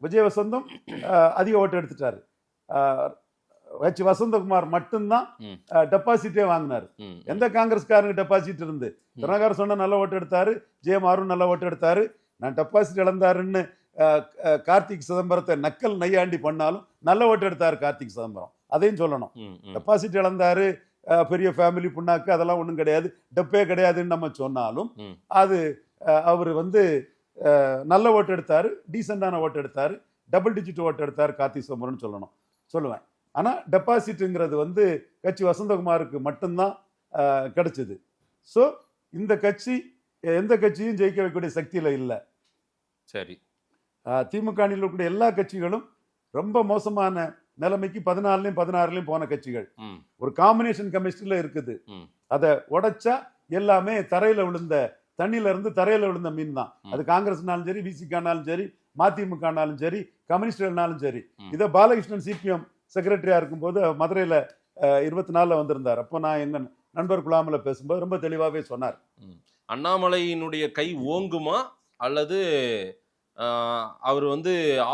Speaker 4: விஜய் வசந்தம் அதிக ஓட்டு எடுத்துட்டாரு. வசந்தகுமார் மட்டும்தான் டெபாசிட்டே வாங்கினாரு. எந்த காங்கிரஸ்காரங்க டெபாசிட் இருந்து தினகரன் சொன்ன நல்ல ஓட்டு எடுத்தாரு, ஜெயமாரும் நல்ல ஓட்டு எடுத்தாரு. நான் டெபாசிட் இழந்தாருன்னு கார்த்திக் சிதம்பரத்தை நக்கல் நையாண்டி பண்ணாலும் நல்ல ஓட்டு எடுத்தாரு கார்த்திக் சிதம்பரம், அதையும் சொல்லணும். டெபாசிட் இழந்தாரு, பெரிய ஃபேமிலி புண்ணாக்கு, அதெல்லாம் ஒன்றும் கிடையாது, டெப்பே கிடையாதுன்னு நம்ம சொன்னாலும் அது அவர் நல்ல ஓட்டு எடுத்தாரு, டீசெண்டான ஓட்டு எடுத்தாரு, டபுள் டிஜிட் ஓட்டு எடுத்தாரு கார்த்திக் சிதம்பரம்னு சொல்லுவேன். ஆனால் டெபாசிட்டுங்கிறது கட்சி வசந்தகுமாருக்கு மட்டும்தான் கிடைச்சது. ஸோ இந்த கட்சி எந்த கட்சியும் ஜெயிக்க வைக்கக்கூடிய சக்தியில இல்லை. சரி, திமுக இருக்கக்கூடிய எல்லா கட்சிகளும் ரொம்ப மோசமான நிலைமைக்கு 14லயும் 16லயும் போன கட்சிகள். ஒரு காம்பினேஷன் கெமிஸ்ட்ரியில இருக்குது. அதை உடைச்சா எல்லாமே தரையில விழுந்த தண்ணியில இருந்து தரையில விழுந்த மீன் தான். அது காங்கிரஸ்னாலும் சரி, விசிகானாலும் சரி, மதிமுகனாலும் சரி, கம்யூனிஸ்ட்னாலும் சரி. இதை பாலகிருஷ்ணன் சிபிஎம் செக்ரட்டரியா இருக்கும்போது மதுரையில 24 வந்திருந்தார். அப்போ நான் எங்க நண்பர் குலாமல பேசும்போது ரொம்ப தெளிவாகவே சொன்னார். அண்ணாமலையினுடைய கை ஓங்குமா அல்லது அவர்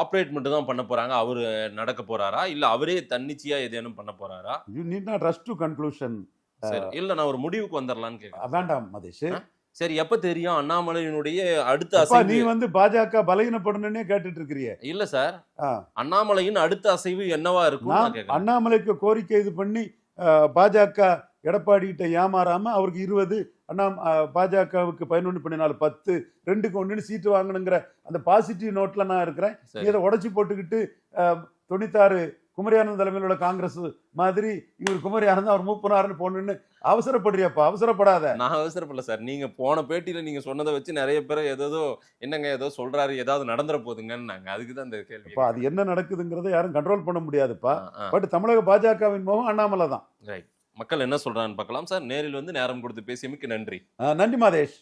Speaker 4: ஆப்ரேட் மட்டும் தான் பண்ண போறாங்க, அவரு நடக்க போறாரா, இல்ல அவரே தன்னிச்சையா ஏதேனும் பண்ண போறாரா? You need not rush to conclusion. இல்ல நான் ஒரு முடிவுக்கு வந்துடலான்னு கேட்கிறேன். வேண்டாம் மதேஷ். சரி, எப்ப தெரியும் அண்ணாமலையினுடைய அடுத்த அசைவு? நீ பாஜக பலகீனப்படணும்னே கேட்டுட்டு இருக்கிறீங்க. இல்ல சார், அண்ணாமலையின் அடுத்த அசைவு என்னவா இருக்கும்? அண்ணாமலைக்கு கோரிக்கை இது பண்ணி பாஜக எடப்பாடி கிட்ட ஏமாறாம அவருக்கு 20, பாஜகவுக்கு 11 பண்ணினால 10, 2க்கு 1 சீட்டு வாங்கணுங்கிற அந்த பாசிட்டிவ் நோட்ல நான் இருக்கிறேன். இதை உடைச்சு போட்டுக்கிட்டு 96 குமரியானந்த் தலைமையில் உள்ள காங்கிரஸ் மாதிரி இவர் குமரியானந்த் அவர் மூப்பனாருன்னு போகணுன்னு அவசரப்படுறியாப்பா? அவசரப்படாத. நான் அவசரப்படல சார். நீங்க போன பேட்டியில நீங்க சொன்னதை வச்சு நிறைய பேர் ஏதோ சொல்றாரு, ஏதாவது நடந்துற போதுங்கன்னு நாங்க அதுக்குதான் இந்த கேள்வி. அது என்ன நடக்குதுங்கிறத யாரும் கண்ட்ரோல் பண்ண முடியாதுப்பா. பட் தமிழக பாஜகவின் முகம் அண்ணாமலை தான். ரைட். மக்கள் என்ன சொல்றான்னு பார்க்கலாம் சார். நேரில் நேரம் கொடுத்து பேசியமைக்கு நன்றி. நன்றி மாதேஷ்.